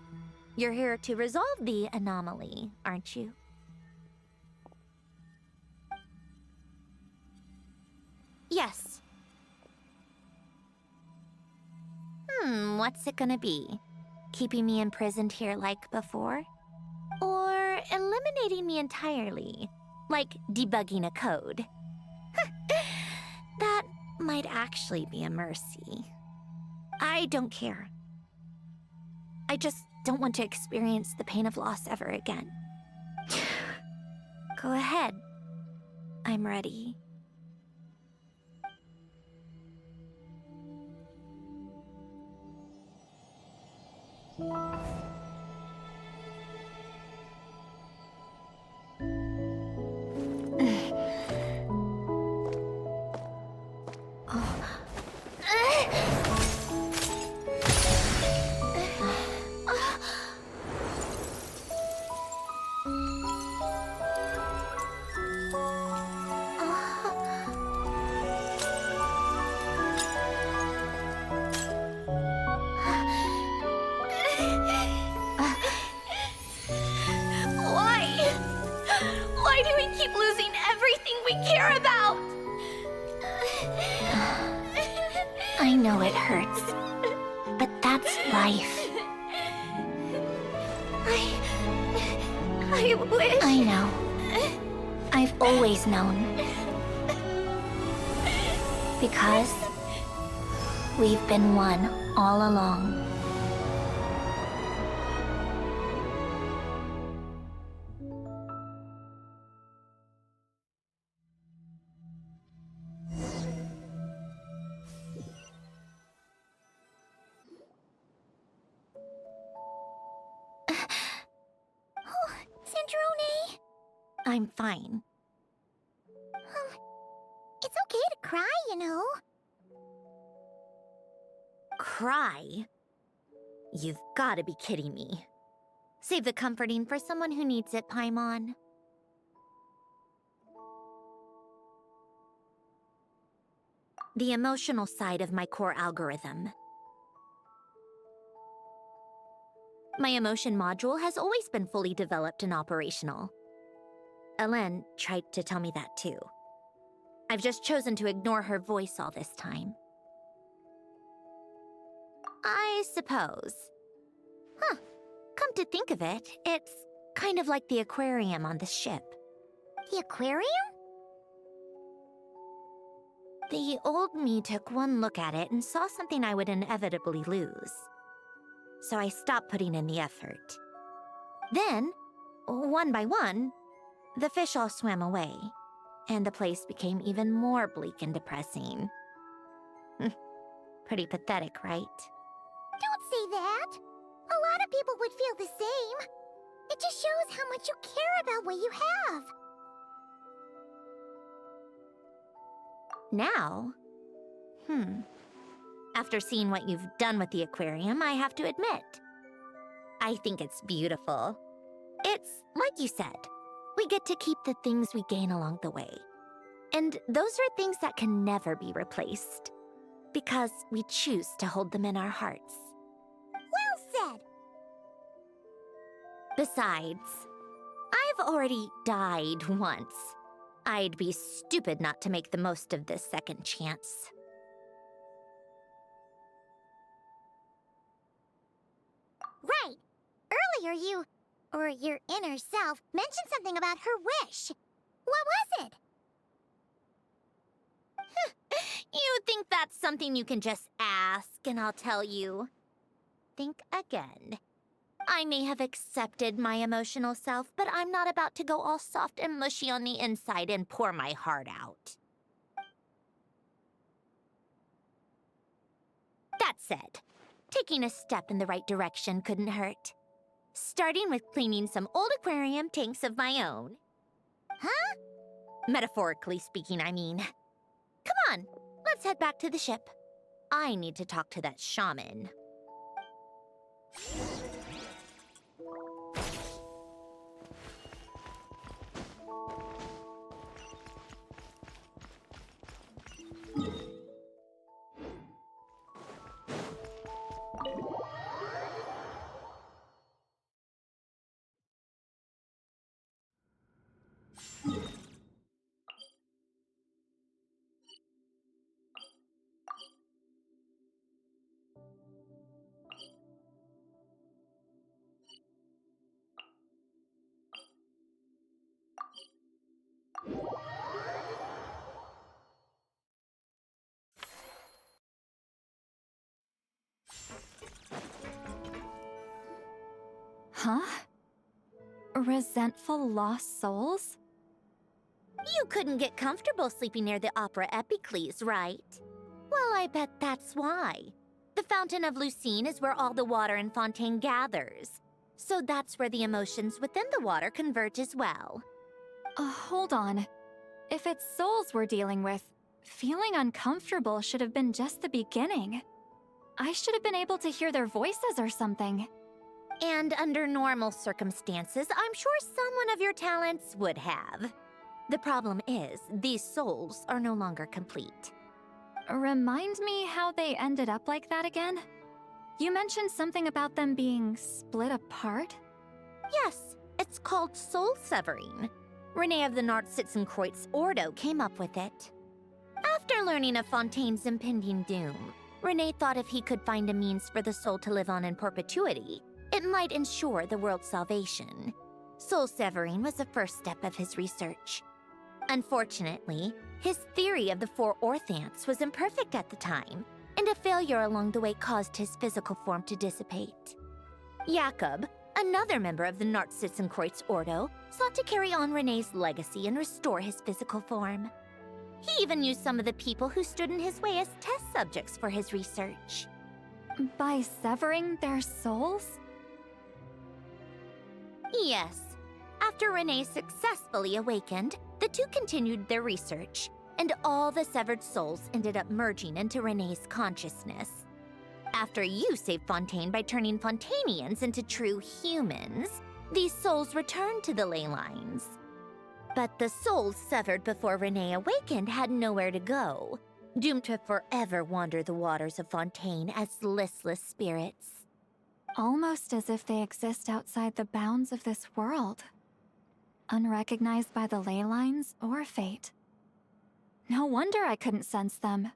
You're here to resolve the anomaly, aren't you? Yes. What's it gonna be? Keeping me imprisoned here like before? Or eliminating me entirely, like debugging a code? That might actually be a mercy. I don't care. I just don't want to experience the pain of loss ever again. Go ahead. I'm ready. Why do we keep losing everything we care about? I know it hurts, but that's life. I wish... I know. I've always known. Because we've been one all along. Cendrone? I'm fine. It's okay to cry, you know. Cry? You've gotta be kidding me. Save the comforting for someone who needs it, Paimon. The emotional side of my core algorithm. My emotion module has always been fully developed and operational. Elen tried to tell me that too. I've just chosen to ignore her voice all this time. I suppose. Come to think of it, it's kind of like the aquarium on the ship. The aquarium? The old me took one look at it and saw something I would inevitably lose. So I stopped putting in the effort. Then, one by one, the fish all swam away, and the place became even more bleak and depressing. Pretty pathetic, right? Don't say that. A lot of people would feel the same. It just shows how much you care about what you have. Now? After seeing what you've done with the aquarium, I have to admit, I think it's beautiful. It's like you said, we get to keep the things we gain along the way. And those are things that can never be replaced, because we choose to hold them in our hearts. Besides, I've already died once. I'd be stupid not to make the most of this second chance. Right. Earlier you, or your inner self, mentioned something about her wish. What was it? You think that's something you can just ask, and I'll tell you. Think again. I may have accepted my emotional self, but I'm not about to go all soft and mushy on the inside and pour my heart out. That said, taking a step in the right direction couldn't hurt. Starting with cleaning some old aquarium tanks of my own. Huh? Metaphorically speaking, I mean. Come on, let's head back to the ship. I need to talk to that shaman. Huh? Resentful lost souls? You couldn't get comfortable sleeping near the Opera Epicles, right? Well, I bet that's why. The Fountain of Lucine is where all the water in Fontaine gathers. So that's where the emotions within the water converge as well. Hold on. If it's souls we're dealing with, feeling uncomfortable should have been just the beginning. I should have been able to hear their voices or something. And under normal circumstances, I'm sure someone of your talents would have. The problem is, these souls are no longer complete. Remind me how they ended up like that again? You mentioned something about them being split apart? Yes, it's called soul severing. Renee of the Nartsitzenkreuz Ordo came up with it. After learning of Fontaine's impending doom, Renee thought if he could find a means for the soul to live on in perpetuity, it might ensure the world's salvation. Soul severing was the first step of his research. Unfortunately, his theory of the four orthants was imperfect at the time, and a failure along the way caused his physical form to dissipate. Jakob, another member of the Nartsitzenkreuz Ordo, sought to carry on Renee's legacy and restore his physical form. He even used some of the people who stood in his way as test subjects for his research. By severing their souls? Yes. After Renee successfully awakened, the two continued their research, and all the severed souls ended up merging into Renee's consciousness. After you saved Fontaine by turning Fontainians into true humans, these souls returned to the ley lines. But the souls severed before Renee awakened had nowhere to go, doomed to forever wander the waters of Fontaine as listless spirits. Almost as if they exist outside the bounds of this world. Unrecognized by the ley lines or fate. No wonder I couldn't sense them.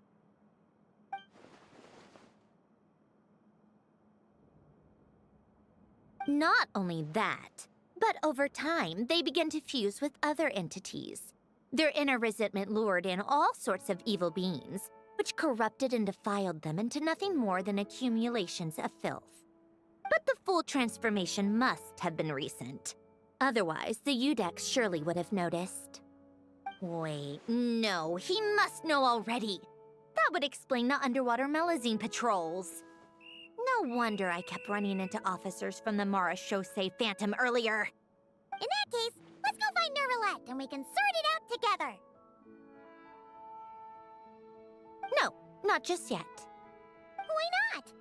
Not only that, but over time, they began to fuse with other entities. Their inner resentment lured in all sorts of evil beings, which corrupted and defiled them into nothing more than accumulations of filth. But the full transformation must have been recent. Otherwise, the Udex surely would have noticed. Wait, no, he must know already. That would explain the underwater Melazine patrols. No wonder I kept running into officers from the Mara Chaussee Phantom earlier. In that case, let's go find Nervalette and we can sort it out together. No, not just yet. Why not?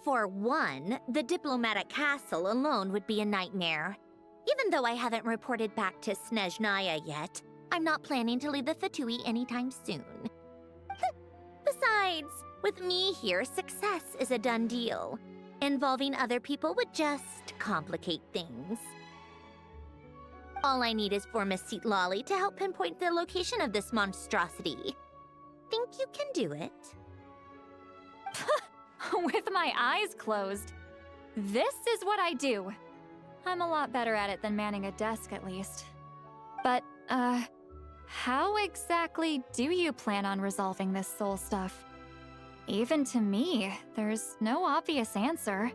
For one, the diplomatic castle alone would be a nightmare. Even though I haven't reported back to Snezhnaya yet, I'm not planning to leave the Fatui anytime soon. Besides, with me here, success is a done deal. Involving other people would just complicate things. All I need is for Miss Lolly to help pinpoint the location of this monstrosity. Think you can do it? With my eyes closed. This is what I do. I'm a lot better at it than manning a desk, at least. But, how exactly do you plan on resolving this soul stuff? Even to me, there's no obvious answer.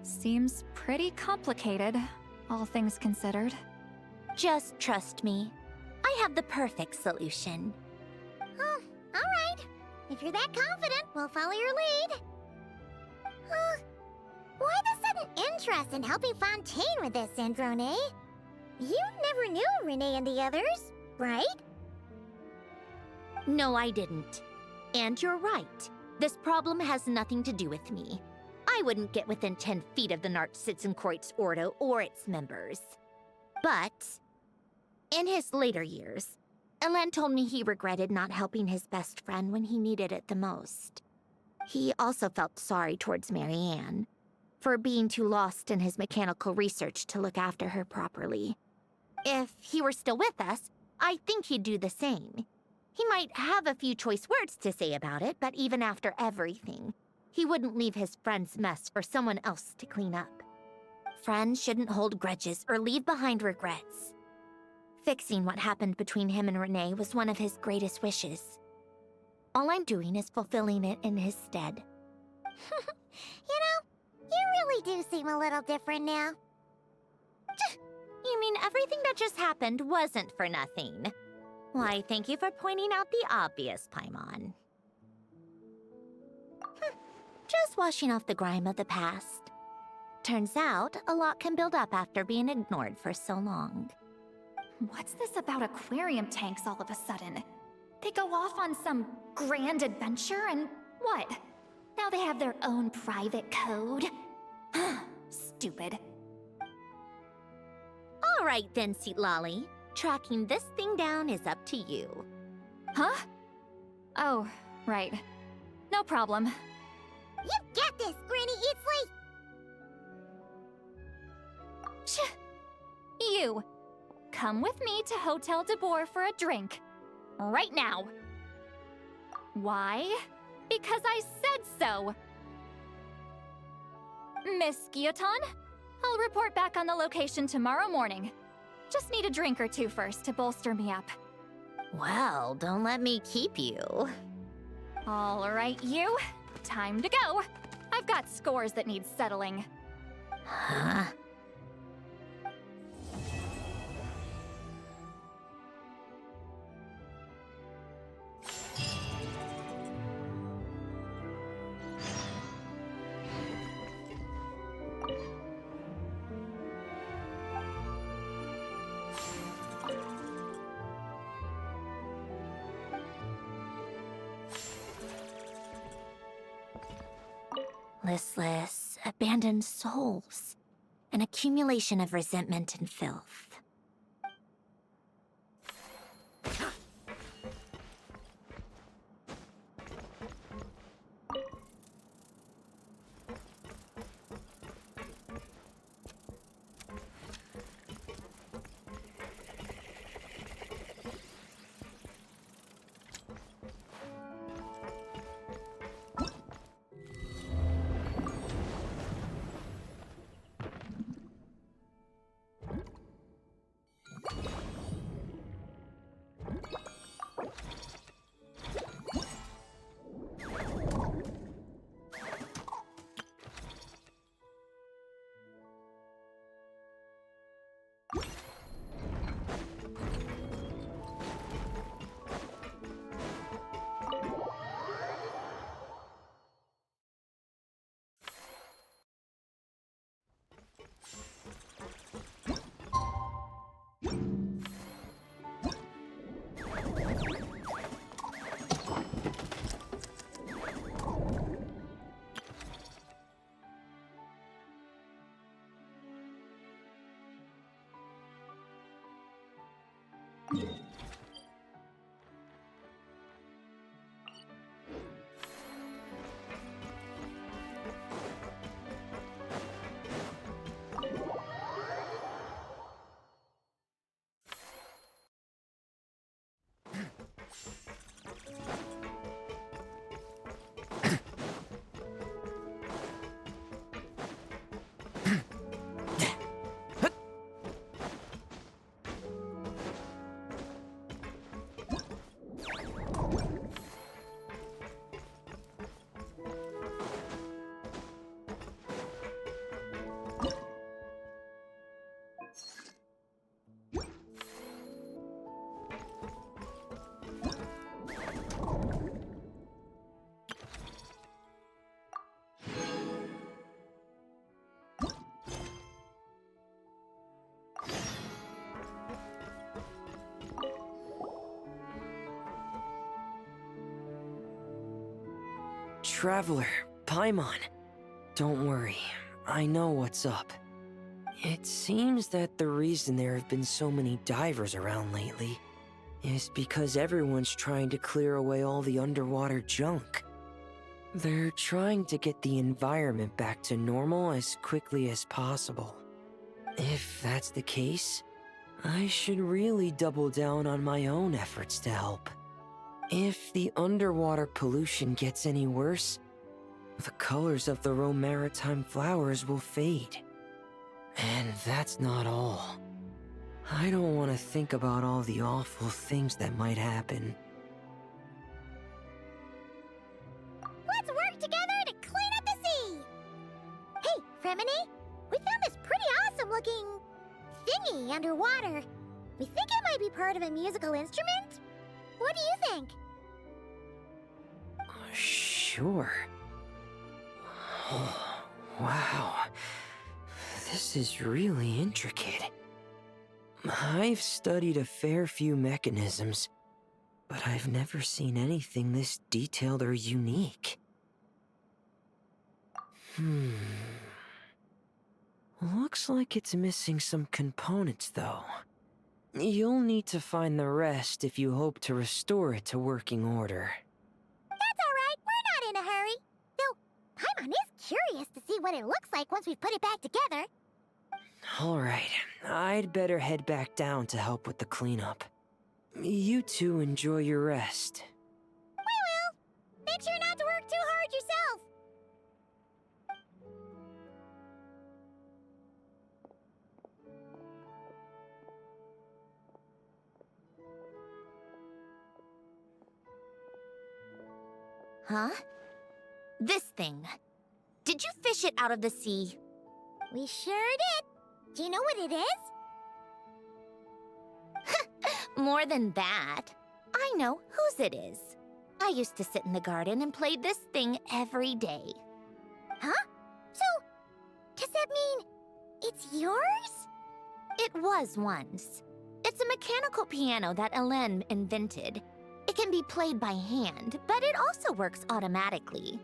Seems pretty complicated, all things considered. Just trust me. I have the perfect solution. Oh, alright. If you're that confident, we'll follow your lead. Why the sudden interest in helping Fontaine with this, Androne? You never knew Renee and the others, right? No, I didn't. And you're right. This problem has nothing to do with me. I wouldn't get within 10 feet of the Nartsitzenkreuz Ordo or its members. But in his later years, Elan told me he regretted not helping his best friend when he needed it the most. He also felt sorry towards Marianne for being too lost in his mechanical research to look after her properly. If he were still with us, I think he'd do the same. He might have a few choice words to say about it, but even after everything, he wouldn't leave his friend's mess for someone else to clean up. Friends shouldn't hold grudges or leave behind regrets. Fixing what happened between him and Renee was one of his greatest wishes. All I'm doing is fulfilling it in his stead. You know, you really do seem a little different now. You mean everything that just happened wasn't for nothing? Why, thank you for pointing out the obvious, Paimon. Just washing off the grime of the past. Turns out, a lot can build up after being ignored for so long. What's this about aquarium tanks all of a sudden? They go off on some grand adventure and what? Now they have their own private code? Stupid. All right then, Lolly. Tracking this thing down is up to you. Huh? Oh, right. No problem. You get this, Granny Eatsley! You! Come with me to Hotel de Boer for a drink. Right now. Why? Because I said so! Miss Guillotin, I'll report back on the location tomorrow morning. Just need a drink or two first to bolster me up. Well, don't let me keep you. All right, you. Time to go. I've got scores that need settling. Huh? Listless, abandoned souls. An accumulation of resentment and filth. Traveler, Paimon. Don't worry, I know what's up. It seems that the reason there have been so many divers around lately is because everyone's trying to clear away all the underwater junk. They're trying to get the environment back to normal as quickly as possible. If that's the case, I should really double down on my own efforts to help. If the underwater pollution gets any worse, the colors of the Rome maritime flowers will fade. And that's not all. I don't want to think about all the awful things that might happen. Let's work together to clean up the sea! Hey, Fremini, we found this pretty awesome looking thingy underwater. We think it might be part of a musical instrument? What do you think? Sure. Oh, wow. This is really intricate. I've studied a fair few mechanisms, but I've never seen anything this detailed or unique. Looks like it's missing some components, though. You'll need to find the rest if you hope to restore it to working order. That's alright, we're not in a hurry. Though, Paimon is curious to see what it looks like once we've put it back together. Alright, I'd better head back down to help with the cleanup. You two enjoy your rest. We will. Make sure not to work too hard yourself. Huh? This thing. Did you fish it out of the sea? We sure did. Do you know what it is? More than that. I know whose it is. I used to sit in the garden and play this thing every day. Huh? So, does that mean it's yours? It was once. It's a mechanical piano that Elen invented. It can be played by hand, but it also works automatically.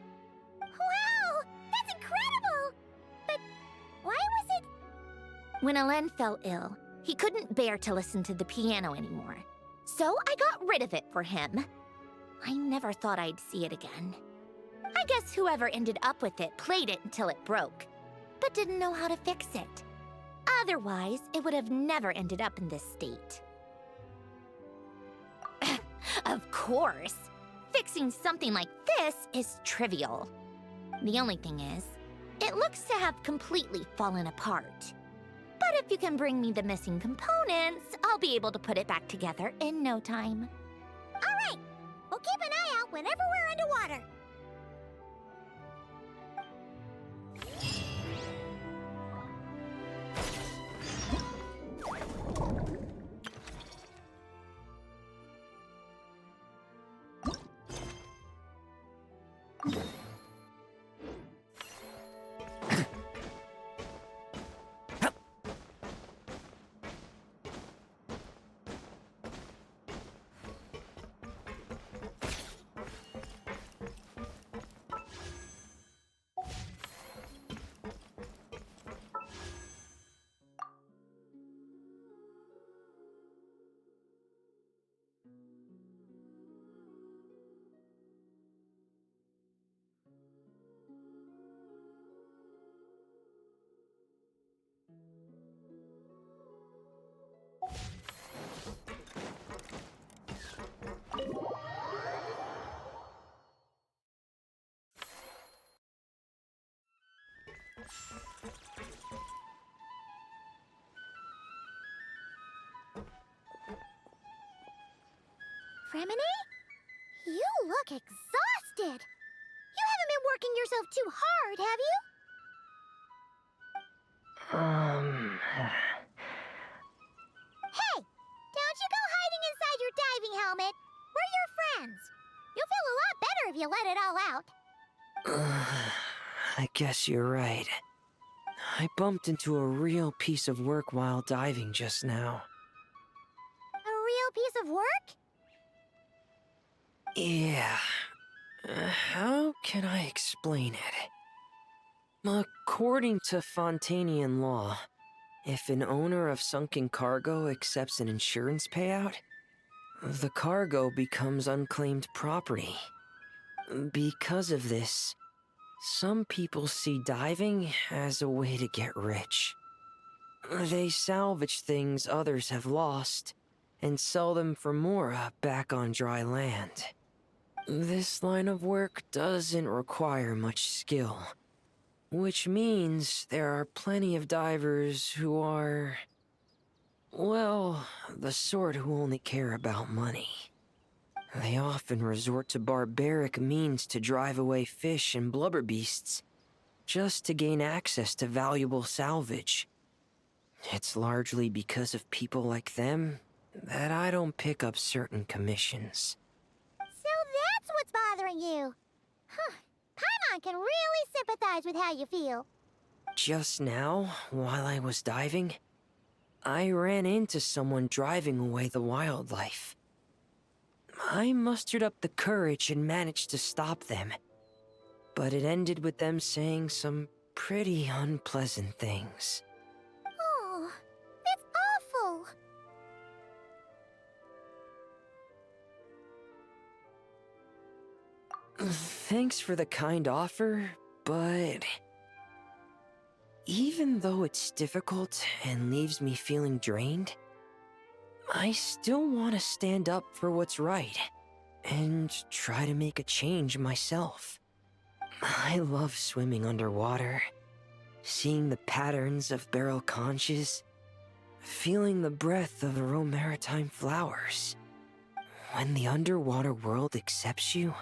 Wow! That's incredible! But why was it... When Elen fell ill, he couldn't bear to listen to the piano anymore. So I got rid of it for him. I never thought I'd see it again. I guess whoever ended up with it played it until it broke, but didn't know how to fix it. Otherwise, it would have never ended up in this state. Of course! Fixing something like this is trivial. The only thing is, it looks to have completely fallen apart. But if you can bring me the missing components, I'll be able to put it back together in no time. All right! We'll keep an eye out whenever we're underwater. Fremini? You look exhausted. You haven't been working yourself too hard, have you? Hey! Don't you go hiding inside your diving helmet. We're your friends. You'll feel a lot better if you let it all out. I guess you're right. I bumped into a real piece of work while diving just now. A real piece of work? Yeah. How can I explain it? According to Fontainian law, if an owner of sunken cargo accepts an insurance payout, the cargo becomes unclaimed property. Because of this, some people see diving as a way to get rich. They salvage things others have lost and sell them for more back on dry land. This line of work doesn't require much skill, which means there are plenty of divers who are, well, the sort who only care about money. They often resort to barbaric means to drive away fish and blubber beasts, just to gain access to valuable salvage. It's largely because of people like them that I don't pick up certain commissions. So that's what's bothering you. Huh. Paimon can really sympathize with how you feel. Just now, while I was diving, I ran into someone driving away the wildlife. I mustered up the courage and managed to stop them, but it ended with them saying some pretty unpleasant things. Oh, that's awful. Thanks for the kind offer, but even though it's difficult and leaves me feeling drained, I still want to stand up for what's right and try to make a change myself. I love swimming underwater, seeing the patterns of barrel conches, feeling the breath of the maritime flowers. When the underwater world accepts you,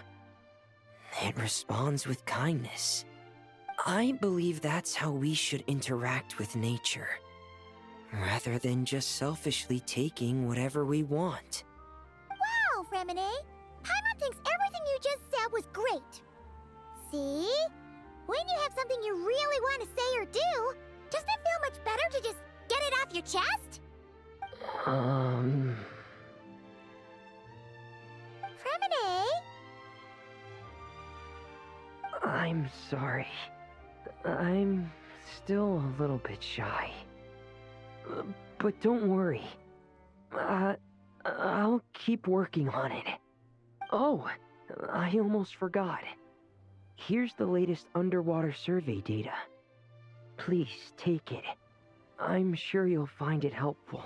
it responds with kindness. I believe that's how we should interact with nature, rather than just selfishly taking whatever we want. Wow, Fremine! Paimon thinks everything you just said was great. See? When you have something you really want to say or do, doesn't it feel much better to just get it off your chest? Fremine? I'm sorry. I'm still a little bit shy. But don't worry. I'll keep working on it. Oh, I almost forgot. Here's the latest underwater survey data. Please take it. I'm sure you'll find it helpful.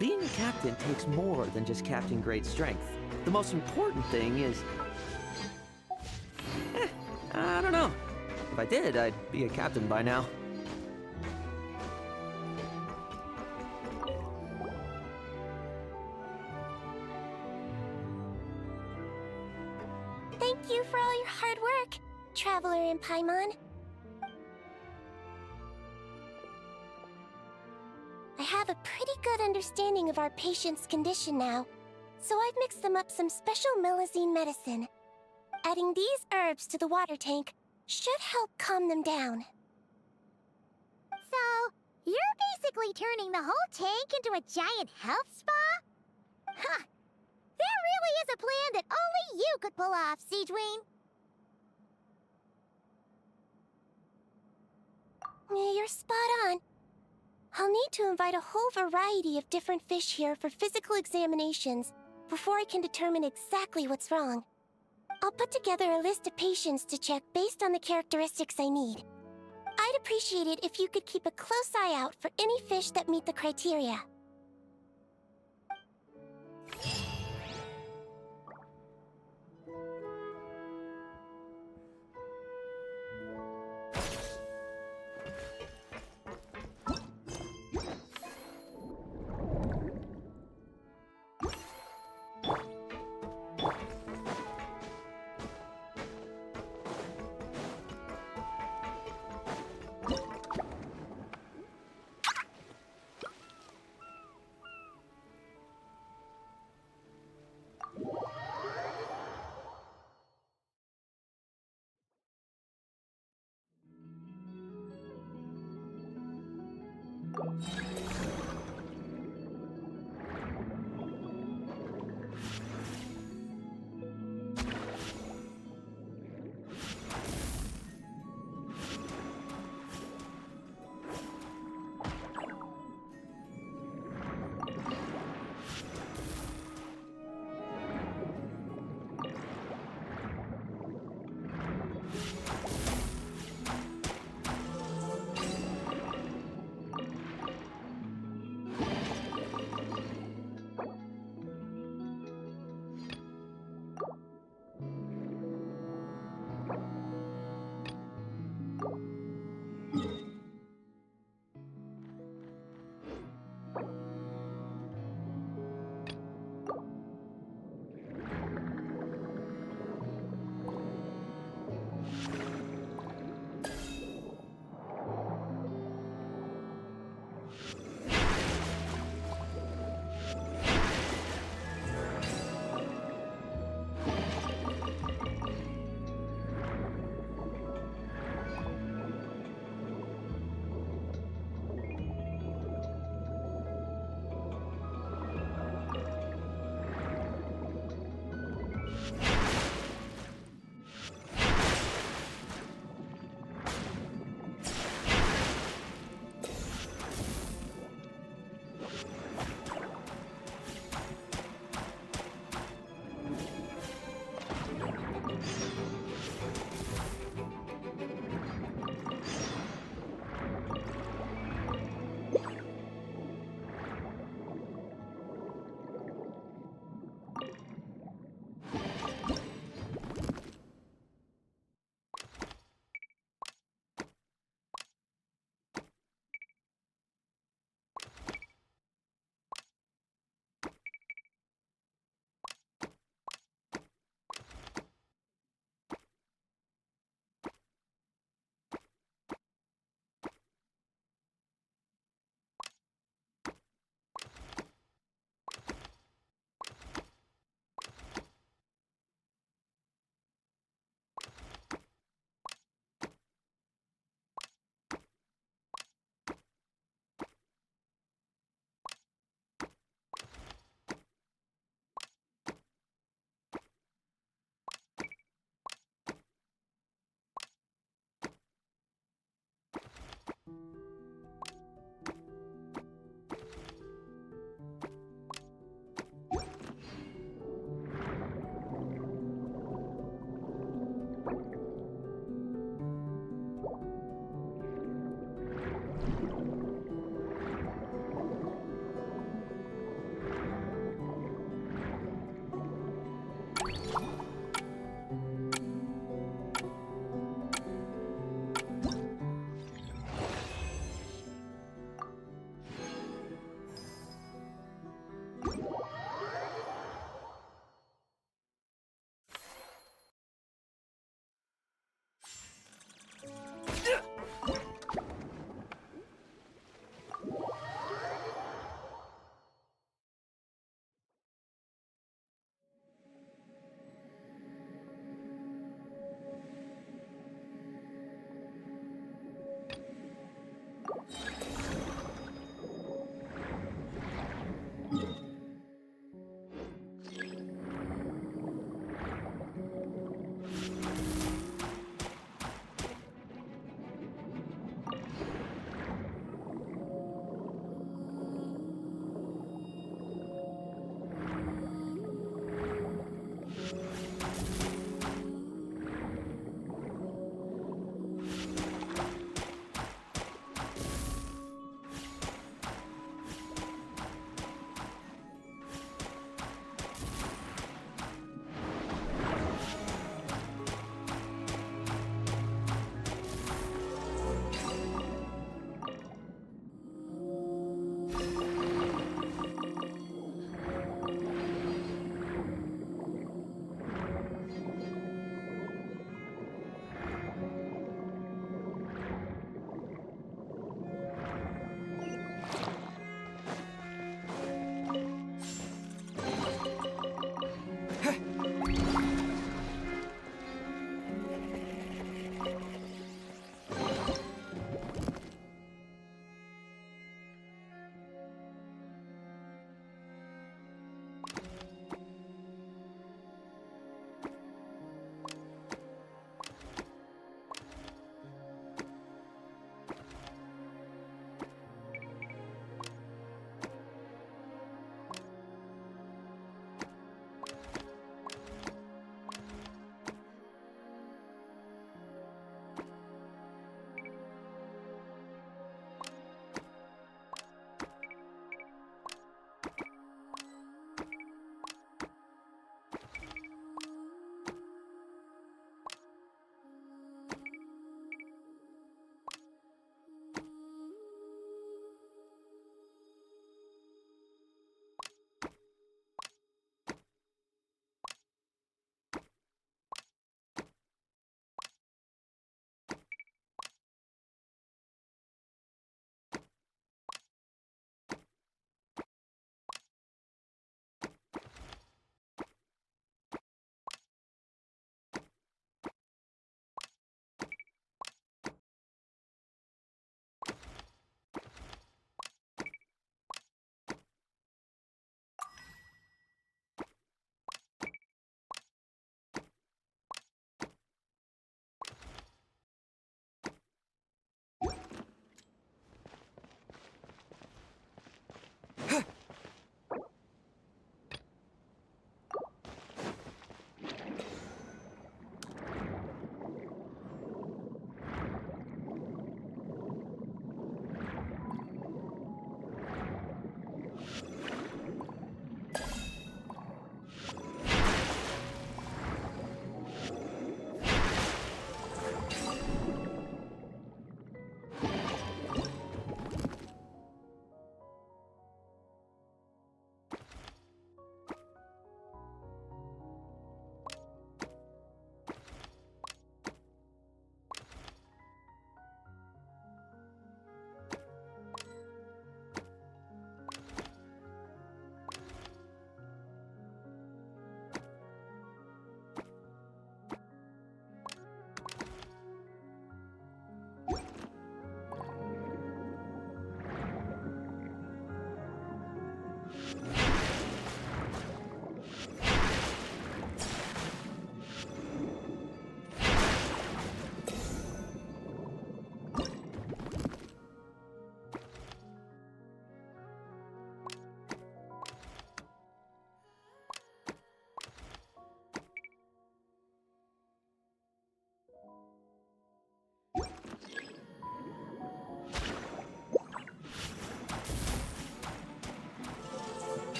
being a captain takes more than just capturing great strength. The most important thing is... I don't know. If I did, I'd be a captain by now. Thank you for all your hard work, Traveler in Paimon. I have a pretty good understanding of our patient's condition now, so I've mixed them up some special melazine medicine. Adding these herbs to the water tank should help calm them down. So, you're basically turning the whole tank into a giant health spa? Huh. That really is a plan that only you could pull off, Siegeween. You're spot on. I'll need to invite a whole variety of different fish here for physical examinations before I can determine exactly what's wrong. I'll put together a list of patients to check based on the characteristics I need. I'd appreciate it if you could keep a close eye out for any fish that meet the criteria.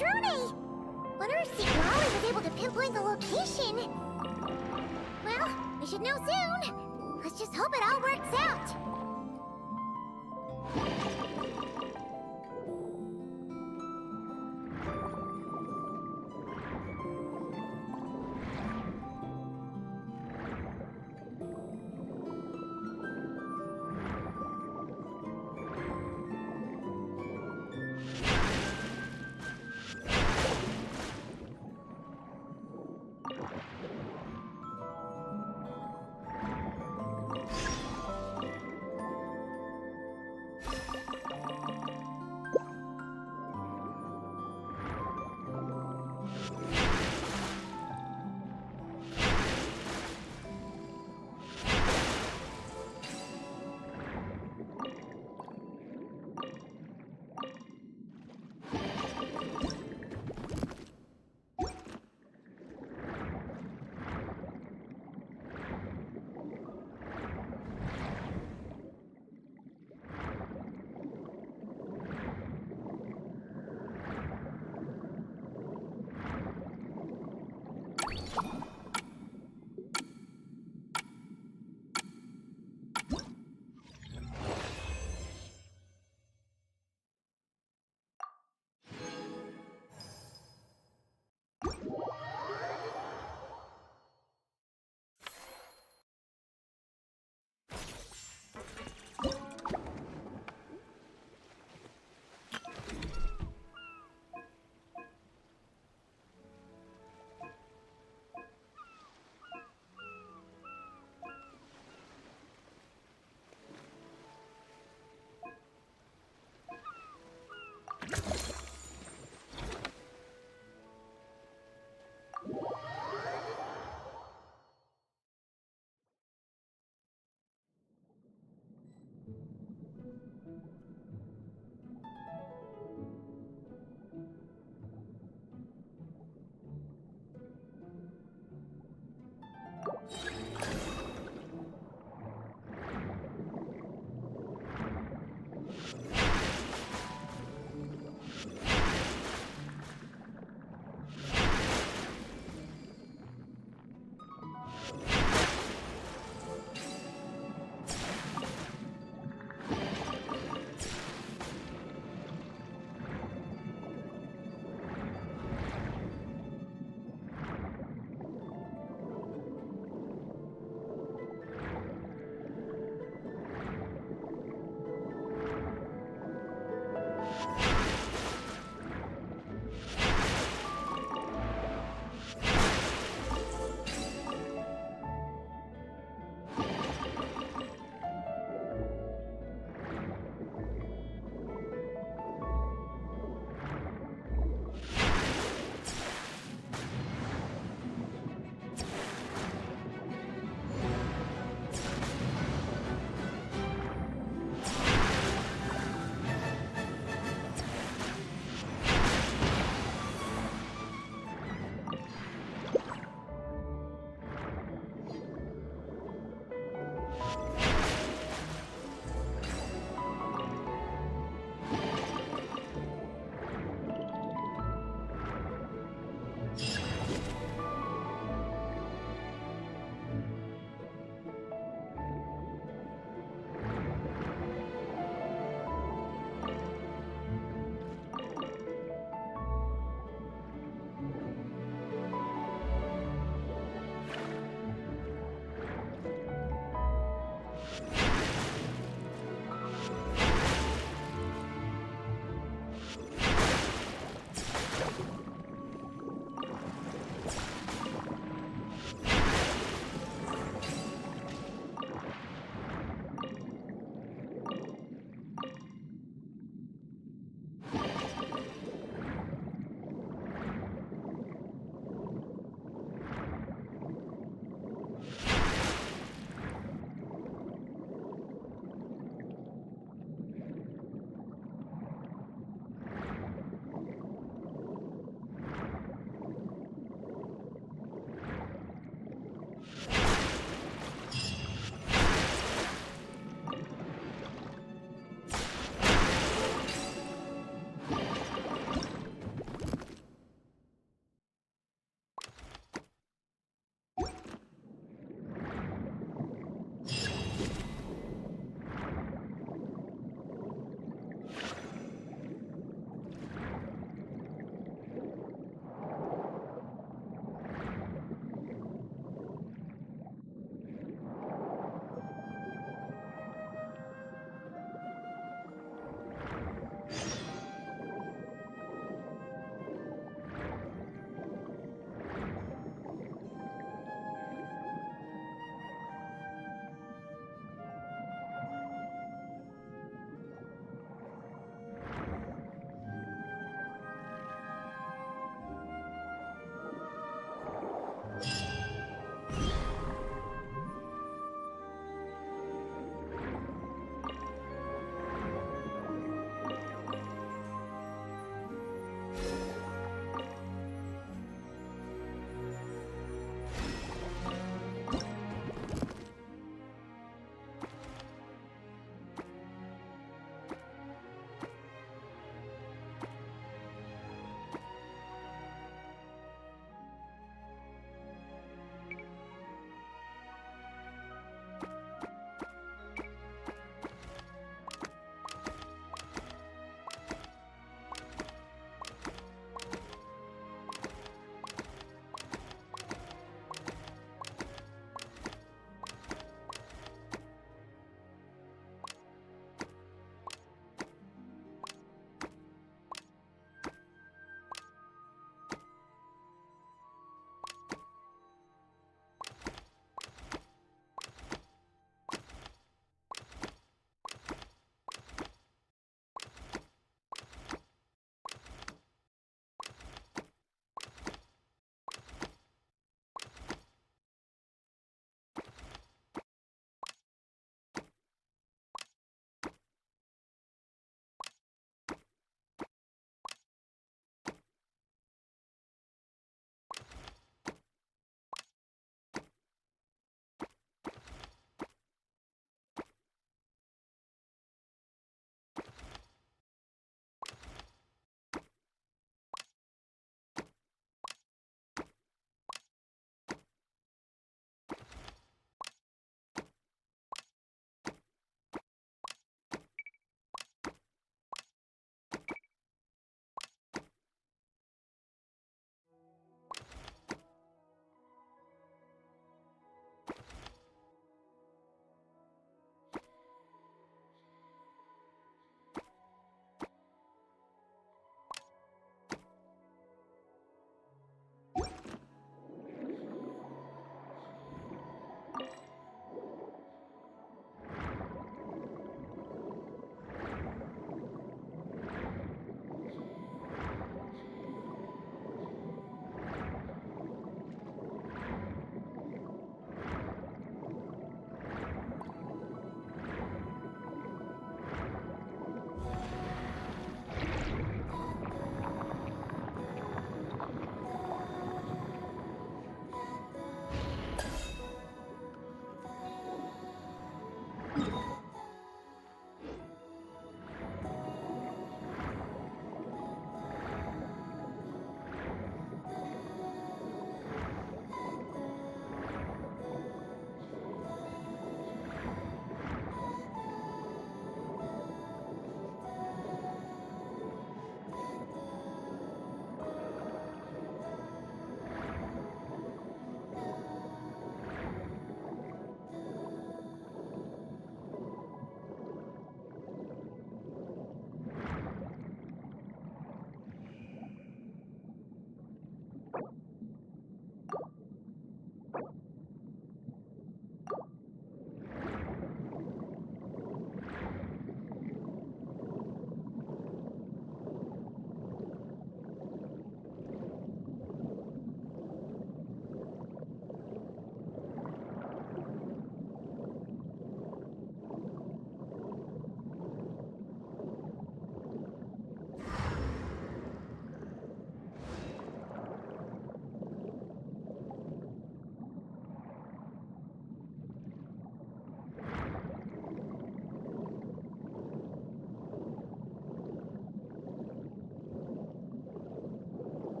minestrone! Wonder if St. Wally was able to pinpoint the location. Well, we should know soon. Let's just hope it all works out.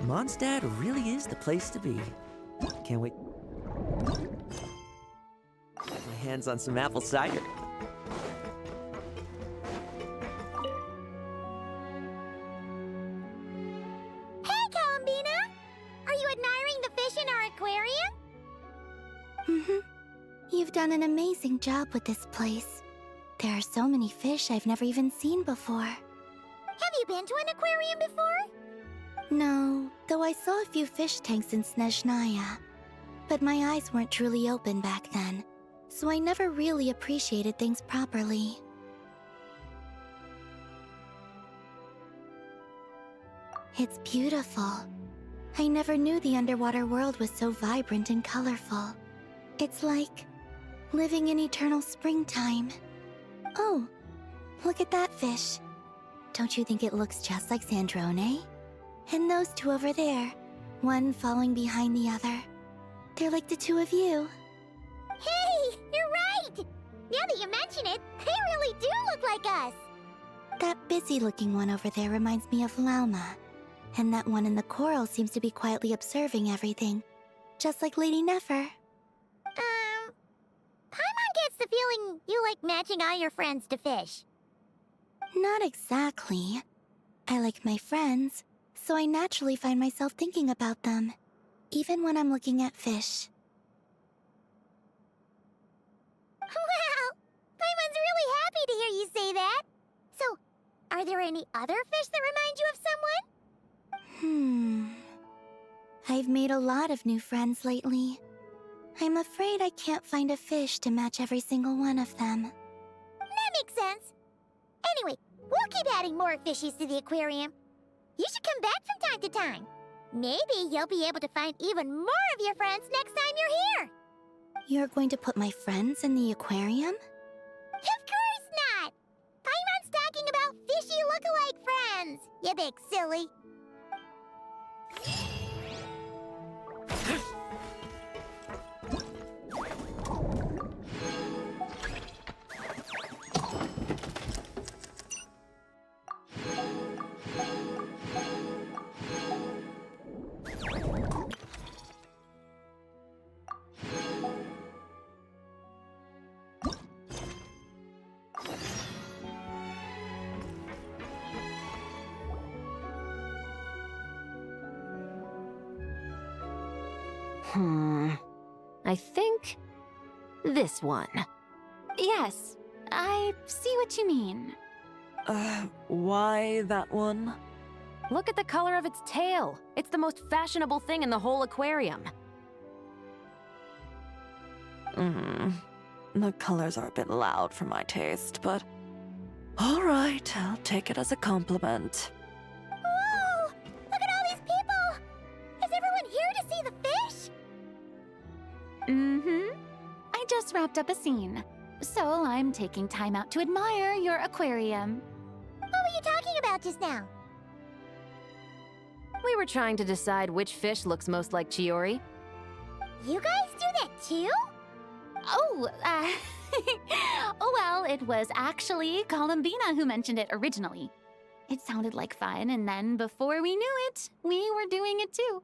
Mondstadt really is the place to be. Can't wait. My hands on some apple cider. Hey, Columbina! Are you admiring the fish in our aquarium? You've done an amazing job with this place. There are so many fish I've never even seen before. Have you been to an aquarium before? No, though I saw a few fish tanks in Snezhnaya. But my eyes weren't truly open back then, so I never really appreciated things properly. It's beautiful. I never knew the underwater world was so vibrant and colorful. It's like living in eternal springtime. Oh, look at that fish. Don't you think it looks just like Sandrone? And those two over there, one following behind the other. They're like the two of you. Hey, you're right! Now that you mention it, they really do look like us! That busy-looking one over there reminds me of Lauma. And that one in the coral seems to be quietly observing everything. Just like Lady Nefer. Paimon gets the feeling you like matching all your friends to fish. Not exactly. I like my friends, so I naturally find myself thinking about them, even when I'm looking at fish. Wow! Paimon's really happy to hear you say that! So, are there any other fish that remind you of someone? I've made a lot of new friends lately. I'm afraid I can't find a fish to match every single one of them. That makes sense. Anyway, we'll keep adding more fishies to the aquarium. You should come back from time to time. Maybe you'll be able to find even more of your friends next time you're here. You're going to put my friends in the aquarium? Of course not! Paimon's talking about fishy look-alike friends, you big silly. I think this one. Yes, I see what you mean. Why that one? Look at the color of its tail. It's the most fashionable thing in the whole aquarium. The colors are a bit loud for my taste, but... Alright, I'll take it as a compliment. Whoa! Look at all these people! Is everyone here to see the fish? I just wrapped up a scene, so I'm taking time out to admire your aquarium. What were you talking about just now? We were trying to decide which fish looks most like Chiori. You guys do that too? Oh, oh well, it was actually Columbina who mentioned it originally. It sounded like fun, and then before we knew it, we were doing it too.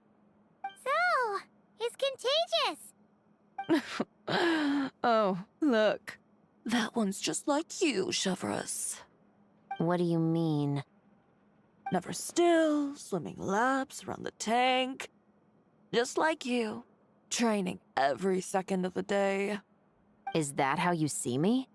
So, it's contagious. Oh, look. That one's just like you, Chevrus. What do you mean? Never still, swimming laps around the tank. Just like you, training every second of the day. Is that how you see me?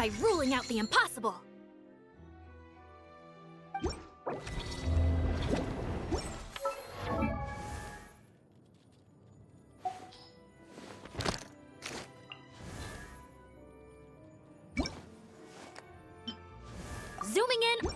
by ruling out the impossible. Zooming in.